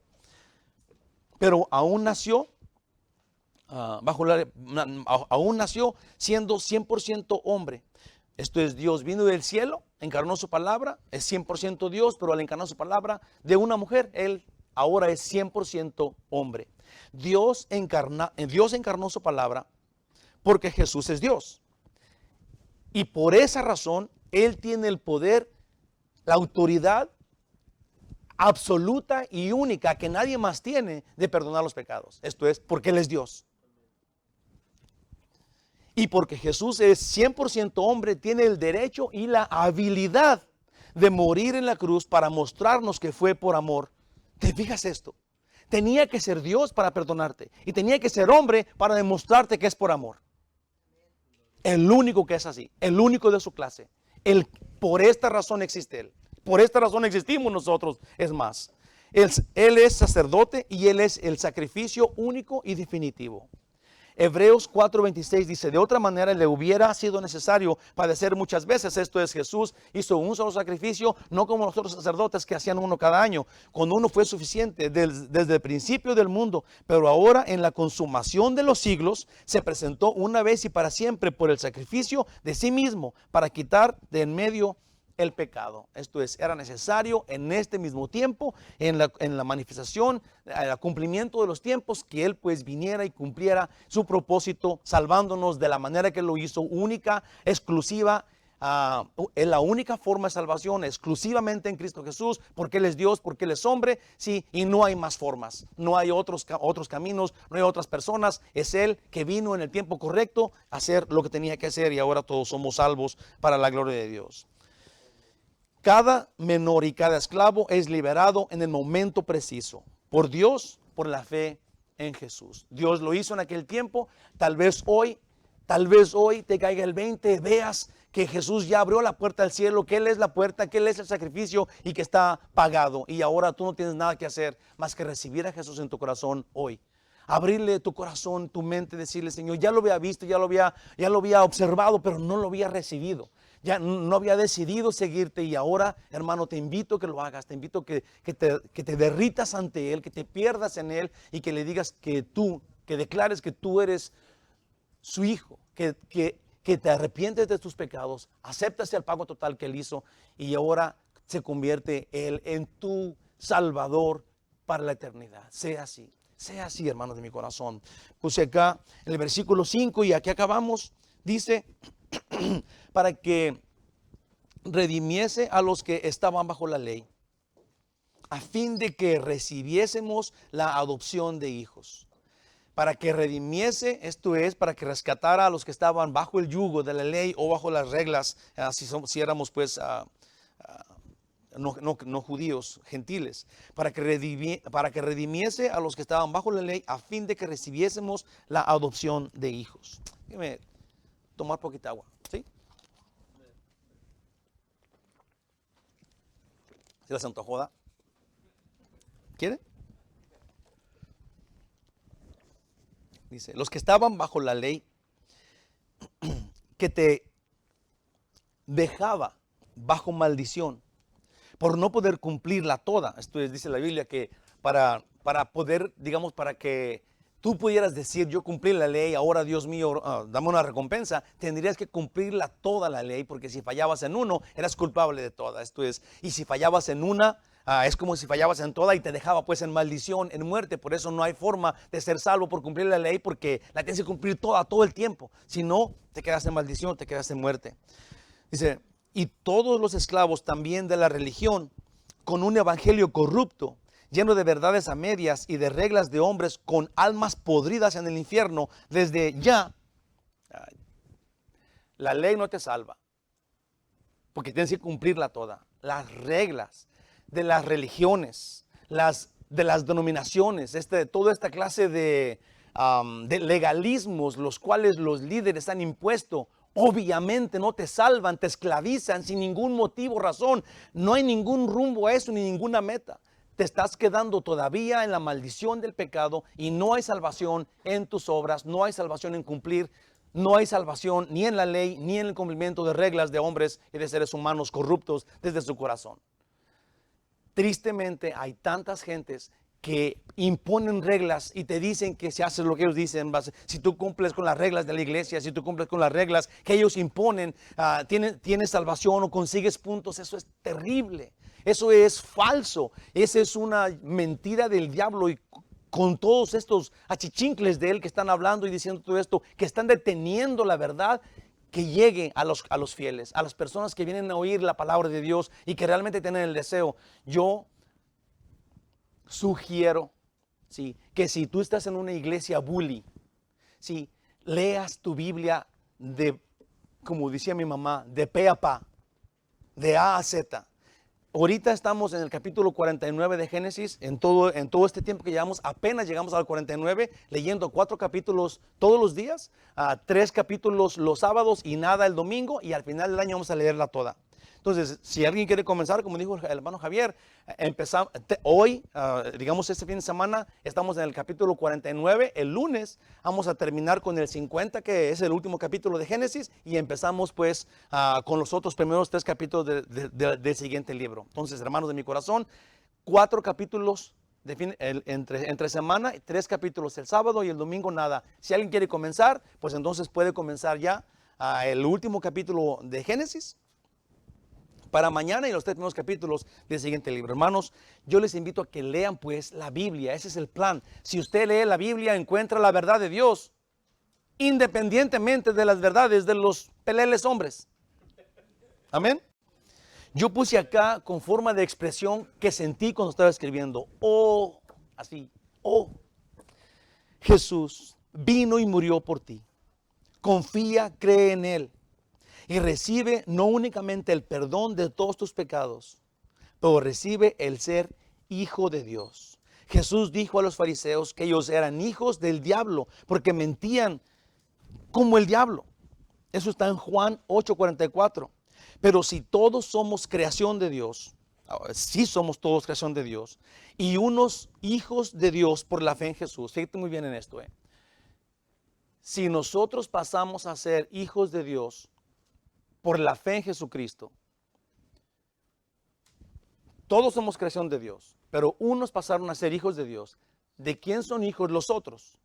[SPEAKER 2] Pero aún nació, aún nació siendo 100% hombre. Esto es, Dios vino del cielo, encarnó su palabra, es 100% Dios, pero al encarnar su palabra de una mujer, Él ahora es 100% hombre. Dios encarnó su palabra porque Jesús es Dios. Y por esa razón, Él tiene el poder, la autoridad absoluta y única que nadie más tiene de perdonar los pecados. Esto es porque Él es Dios. Y porque Jesús es 100% hombre, tiene el derecho y la habilidad de morir en la cruz para mostrarnos que fue por amor. ¿Te fijas esto? Tenía que ser Dios para perdonarte y tenía que ser hombre para demostrarte que es por amor. El único que es así, el único de su clase. Por esta razón existe Él. Por esta razón existimos nosotros. Es más, Él es sacerdote y Él es el sacrificio único y definitivo. Hebreos 4:26 dice, de otra manera le hubiera sido necesario padecer muchas veces. Esto es, Jesús hizo un solo sacrificio, no como los otros sacerdotes que hacían uno cada año. Con uno fue suficiente desde el principio del mundo, pero ahora en la consumación de los siglos se presentó una vez y para siempre por el sacrificio de sí mismo para quitar de en medio el pecado. Esto es, era necesario en este mismo tiempo, en la manifestación, el cumplimiento de los tiempos, que Él pues viniera y cumpliera su propósito, salvándonos de la manera que lo hizo, única, exclusiva. Es la única forma de salvación, exclusivamente en Cristo Jesús, porque Él es Dios, porque Él es hombre, sí, y no hay más formas, no hay otros caminos, no hay otras personas. Es Él que vino en el tiempo correcto a hacer lo que tenía que hacer, y ahora todos somos salvos para la gloria de Dios. Cada menor y cada esclavo es liberado en el momento preciso por Dios, por la fe en Jesús. Dios lo hizo en aquel tiempo. Tal vez hoy te caiga el 20, veas que Jesús ya abrió la puerta al cielo, que Él es la puerta, que Él es el sacrificio y que está pagado. Y ahora tú no tienes nada que hacer más que recibir a Jesús en tu corazón hoy. Abrirle tu corazón, tu mente, decirle, Señor, ya lo había visto, ya lo había observado, pero no lo había recibido. Ya no había decidido seguirte, y ahora, hermano, te invito a que lo hagas. Te invito a que te derritas ante Él, que te pierdas en Él y que le digas que declares que tú eres su hijo, que te arrepientes de tus pecados, aceptas el pago total que Él hizo y ahora se convierte Él en tu Salvador para la eternidad. Sea así, hermanos de mi corazón. Puse acá en el versículo 5 y aquí acabamos, dice, para que redimiese a los que estaban bajo la ley, a fin de que recibiésemos la adopción de hijos. Para que redimiese, esto es, para que rescatara a los que estaban bajo el yugo de la ley o bajo las reglas, si éramos pues no judíos, gentiles, para que redimiese a los que estaban bajo la ley, a fin de que recibiésemos la adopción de hijos. Déjame tomar poquita agua, ¿sí? ¿Se las antojó, da? ¿Quiere? Dice, los que estaban bajo la ley, que te dejaba bajo maldición por no poder cumplirla toda. Esto es, dice la Biblia, que para poder, digamos, para que tú pudieras decir, yo cumplí la ley, ahora Dios mío, dame una recompensa, tendrías que cumplirla toda la ley, porque si fallabas en uno, eras culpable de toda. Esto es, y si fallabas en una, es como si fallabas en toda y te dejaba pues en maldición, en muerte. Por eso no hay forma de ser salvo por cumplir la ley, porque la tienes que cumplir toda, todo el tiempo. Si no, te quedas en maldición, te quedas en muerte. Dice, y todos los esclavos también de la religión, con un evangelio corrupto, lleno de verdades a medias y de reglas de hombres con almas podridas en el infierno, desde ya. La ley no te salva, porque tienes que cumplirla toda. Las reglas de las religiones, de las denominaciones, toda esta clase de legalismos, los cuales los líderes han impuesto, obviamente no te salvan, te esclavizan sin ningún motivo, razón. No hay ningún rumbo a eso ni ninguna meta. Te estás quedando todavía en la maldición del pecado y no hay salvación en tus obras, no hay salvación en cumplir, no hay salvación ni en la ley ni en el cumplimiento de reglas de hombres y de seres humanos corruptos desde su corazón. Tristemente hay tantas gentes que imponen reglas y te dicen que si haces lo que ellos dicen, si tú cumples con las reglas de la iglesia, si tú cumples con las reglas que ellos imponen, tienes salvación o consigues puntos. Eso es terrible, eso es falso, esa es una mentira del diablo, y con todos estos achichincles de él que están hablando y diciendo todo esto, que están deteniendo la verdad, que llegue a los fieles, a las personas que vienen a oír la palabra de Dios y que realmente tienen el deseo. Yo sugiero, sí, que si tú estás en una iglesia bully, sí, leas tu Biblia de, como decía mi mamá, de pe a pa, de A a Z. Ahorita estamos en el capítulo 49 de Génesis. En todo este tiempo que llevamos, apenas llegamos al 49, leyendo 4 capítulos todos los días, 3 capítulos los sábados y nada el domingo, y al final del año vamos a leerla toda. Entonces, si alguien quiere comenzar, como dijo el hermano Javier, empezamos hoy, digamos este fin de semana, estamos en el capítulo 49. El lunes vamos a terminar con el 50, que es el último capítulo de Génesis, y empezamos pues con los otros primeros 3 capítulos del siguiente libro. Entonces, hermanos de mi corazón, 4 capítulos entre semana, 3 capítulos el sábado y el domingo nada. Si alguien quiere comenzar, pues entonces puede comenzar ya el último capítulo de Génesis para mañana y los 3 primeros capítulos del siguiente libro. Hermanos, yo les invito a que lean pues la Biblia. Ese es el plan. Si usted lee la Biblia, encuentra la verdad de Dios, independientemente de las verdades de los peleles hombres. Amén. Yo puse acá con forma de expresión que sentí cuando estaba escribiendo. Oh, así. Oh, Jesús vino y murió por ti. Confía, cree en Él. Y recibe no únicamente el perdón de todos tus pecados, pero recibe el ser hijo de Dios. Jesús dijo a los fariseos que ellos eran hijos del diablo porque mentían como el diablo. Eso está en Juan 8:44. Pero si todos somos creación de Dios, sí somos todos creación de Dios, y unos hijos de Dios por la fe en Jesús, fíjate muy bien en esto. Si nosotros pasamos a ser hijos de Dios por la fe en Jesucristo, todos somos creación de Dios, pero unos pasaron a ser hijos de Dios. ¿De quién son hijos los otros?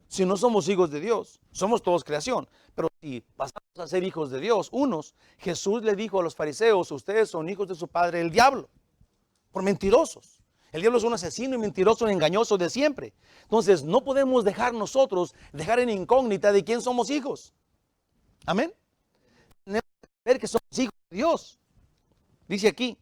[SPEAKER 2] Si no somos hijos de Dios, somos todos creación, pero si pasamos a ser hijos de Dios, unos, Jesús le dijo a los fariseos: ustedes son hijos de su padre el diablo, por mentirosos. El diablo es un asesino y mentiroso y engañoso de siempre. Entonces no podemos dejar en incógnita de quién somos hijos. Amén. Tenemos que saber que somos hijos de Dios. Dice aquí,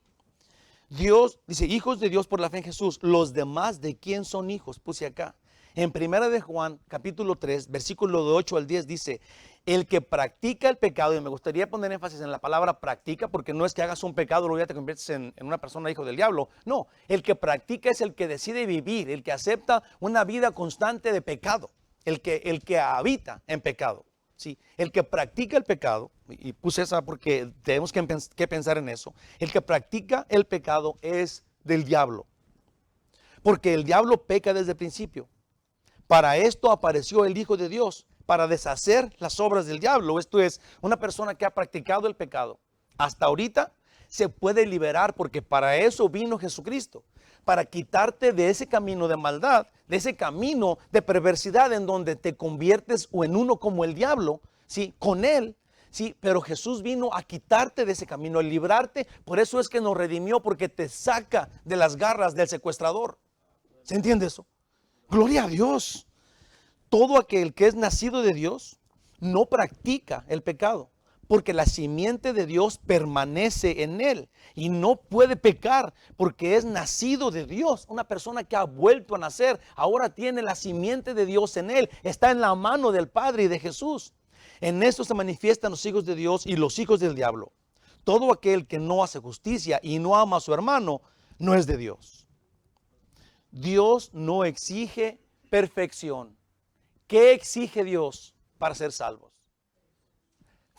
[SPEAKER 2] Dios, dice, hijos de Dios por la fe en Jesús. Los demás, ¿de quién son hijos? Puse acá. En 1 de Juan, capítulo 3, versículo de 8 al 10 dice: el que practica el pecado, y me gustaría poner énfasis en la palabra practica, porque no es que hagas un pecado, luego ya te conviertes en una persona hijo del diablo. No, el que practica es el que decide vivir, el que acepta una vida constante de pecado, el que habita en pecado. Sí, el que practica el pecado, y puse esa porque tenemos que pensar en eso, el que practica el pecado es del diablo, porque el diablo peca desde el principio. Para esto apareció el Hijo de Dios, para deshacer las obras del diablo. Esto es, una persona que ha practicado el pecado hasta ahorita se puede liberar, porque para eso vino Jesucristo, para quitarte de ese camino de maldad, de ese camino de perversidad en donde te conviertes o en uno como el diablo, ¿sí? Con él, ¿sí? Pero Jesús vino a quitarte de ese camino, a librarte. Por eso es que nos redimió, porque te saca de las garras del secuestrador. ¿Se entiende eso? Gloria a Dios. Todo aquel que es nacido de Dios no practica el pecado, porque la simiente de Dios permanece en él y no puede pecar porque es nacido de Dios. Una persona que ha vuelto a nacer ahora tiene la simiente de Dios en él, está en la mano del Padre y de Jesús. En esto se manifiestan los hijos de Dios y los hijos del diablo. Todo aquel que no hace justicia y no ama a su hermano no es de Dios. Dios no exige perfección. ¿Qué exige Dios para ser salvos?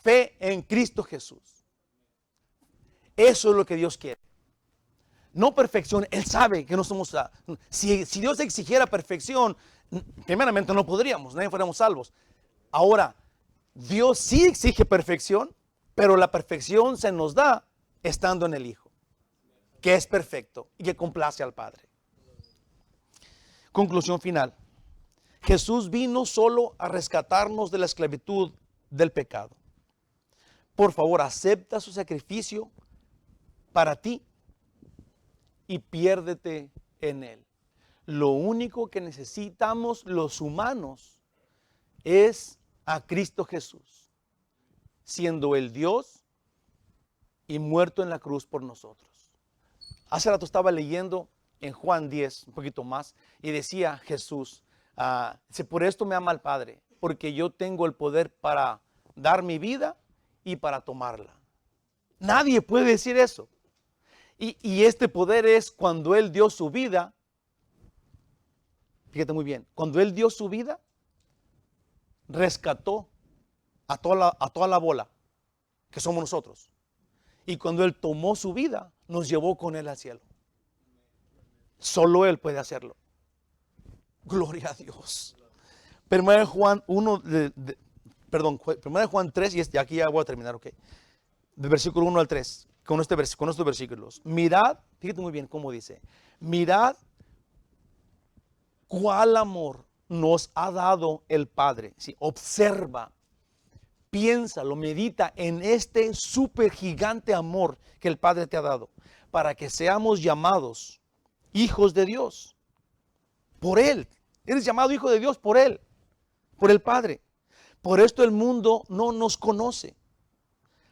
[SPEAKER 2] Fe en Cristo Jesús. Eso es lo que Dios quiere. No perfección. Él sabe que no somos... Si Dios exigiera perfección, primeramente no podríamos, nadie fuéramos salvos. Ahora, Dios sí exige perfección, pero la perfección se nos da estando en el Hijo, que es perfecto y que complace al Padre. Conclusión final. Jesús vino solo a rescatarnos de la esclavitud del pecado. Por favor, acepta su sacrificio para ti y piérdete en él. Lo único que necesitamos los humanos es a Cristo Jesús. siendo el Dios y muerto en la cruz por nosotros. Hace rato estaba leyendo en Juan 10, un poquito más, y decía Jesús, por esto me ama el Padre, porque yo tengo el poder para dar mi vida y para tomarla. Nadie puede decir eso. Y este poder es cuando Él dio su vida. Fíjate muy bien, cuando Él dio su vida, rescató a toda la bola, que somos nosotros. Y cuando Él tomó su vida, nos llevó con Él al cielo. Solo Él puede hacerlo. Gloria a Dios. Primera de Juan 1, Primera de Juan 3, y aquí ya voy a terminar, ok. Del versículo 1 al 3, con estos versículos. Mirad, fíjate muy bien cómo dice, mirad cuál amor nos ha dado el Padre. ¿Sí? Observa, piénsalo, medita en este súper gigante amor que el Padre te ha dado, para que seamos llamados hijos de Dios. Por Él. Eres llamado hijo de Dios por Él, por el Padre. Por esto el mundo no nos conoce,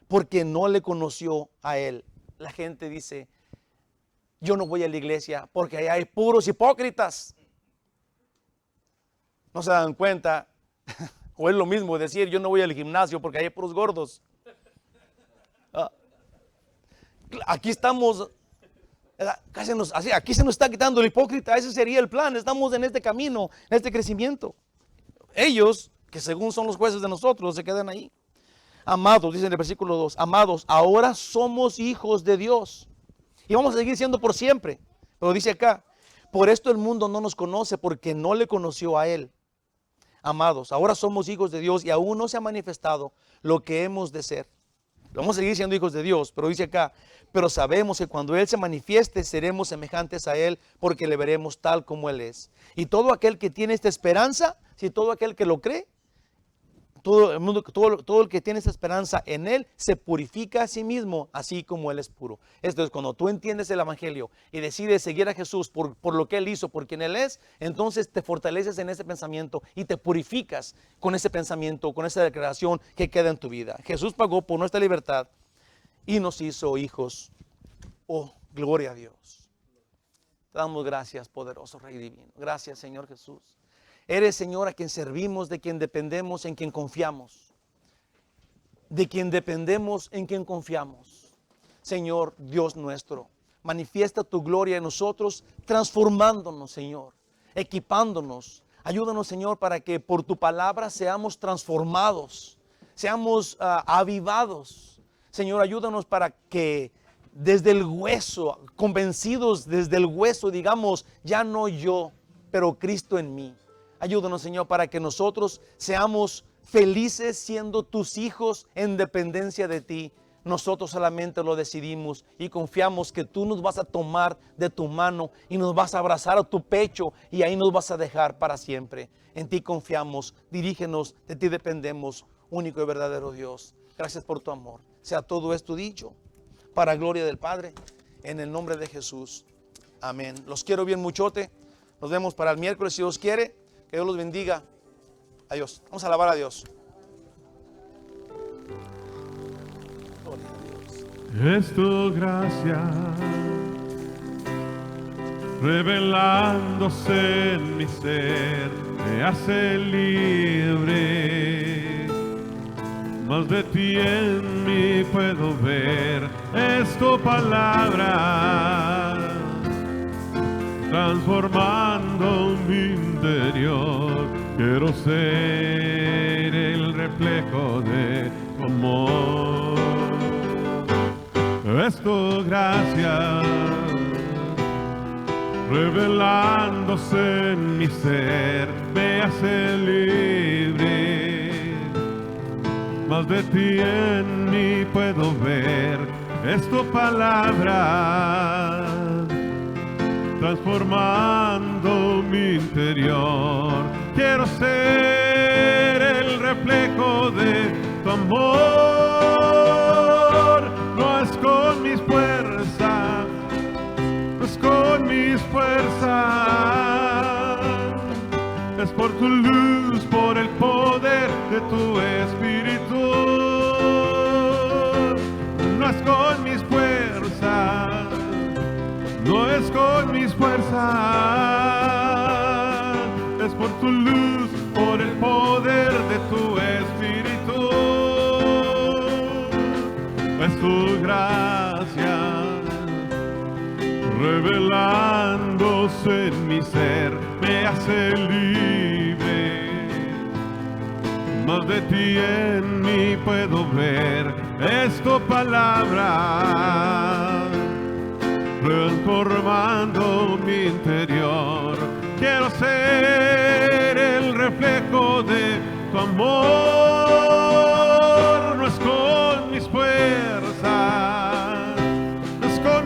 [SPEAKER 2] porque no le conoció a Él. La gente dice, yo no voy a la iglesia porque allá hay puros hipócritas. No se dan cuenta, o es lo mismo decir, yo no voy al gimnasio porque allá hay puros gordos. Aquí estamos, aquí se nos está quitando el hipócrita. Ese sería el plan. Estamos en este camino, en este crecimiento. Ellos, que según son los jueces de nosotros, se quedan ahí. Amados, dice en el versículo 2, amados, ahora somos hijos de Dios y vamos a seguir siendo por siempre. Pero dice acá, por esto el mundo no nos conoce, porque no le conoció a Él. Amados, ahora somos hijos de Dios y aún no se ha manifestado lo que hemos de ser. Vamos a seguir siendo hijos de Dios, pero dice acá, pero sabemos que cuando Él se manifieste seremos semejantes a Él, porque le veremos tal como Él es. Y todo aquel que tiene esta esperanza, si todo aquel que lo cree, todo el que tiene esa esperanza en Él se purifica a sí mismo, así como Él es puro. Esto es, cuando tú entiendes el Evangelio y decides seguir a Jesús por lo que Él hizo, por quien Él es, entonces te fortaleces en ese pensamiento y te purificas con ese pensamiento, con esa declaración que queda en tu vida. Jesús pagó por nuestra libertad y nos hizo hijos. Oh, gloria a Dios. Te damos gracias, poderoso Rey divino. Gracias, Señor Jesús. Eres, Señor, a quien servimos, de quien dependemos, en quien confiamos. De quien dependemos, en quien confiamos. Señor, Dios nuestro, manifiesta tu gloria en nosotros, transformándonos, Señor, equipándonos. Ayúdanos, Señor, para que por tu palabra seamos transformados, seamos avivados. Señor, ayúdanos para que desde el hueso, convencidos desde el hueso, digamos, ya no yo, pero Cristo en mí. Ayúdanos, Señor, para que nosotros seamos felices siendo tus hijos en dependencia de ti. Nosotros solamente lo decidimos y confiamos que tú nos vas a tomar de tu mano y nos vas a abrazar a tu pecho y ahí nos vas a dejar para siempre. En ti confiamos, dirígenos, de ti dependemos, único y verdadero Dios. Gracias por tu amor. Sea todo esto dicho para gloria del Padre, en el nombre de Jesús. Amén. Los quiero bien muchote. Nos vemos para el miércoles si Dios quiere. Que Dios los bendiga. Adiós. Vamos a alabar a Dios.
[SPEAKER 1] Es tu gracia revelándose en mi ser, me hace libre. Más de ti en mí puedo ver. Es tu palabra transformando mi interior. Quiero ser el reflejo de tu amor. Es tu gracia revelándose en mi ser, me hace libre. Más de ti en mí puedo ver. Es tu palabra transformando mi interior. Quiero ser el reflejo de tu amor. No es con mis fuerzas, no es con mis fuerzas, es por tu luz, por el poder de tu Espíritu. es con mis fuerzas, es por tu luz, por el poder de tu Espíritu, es tu gracia revelándose en mi ser, me hace libre. Más de ti en mí puedo ver, es tu palabra transformando mi interior. Quiero ser el reflejo de tu amor.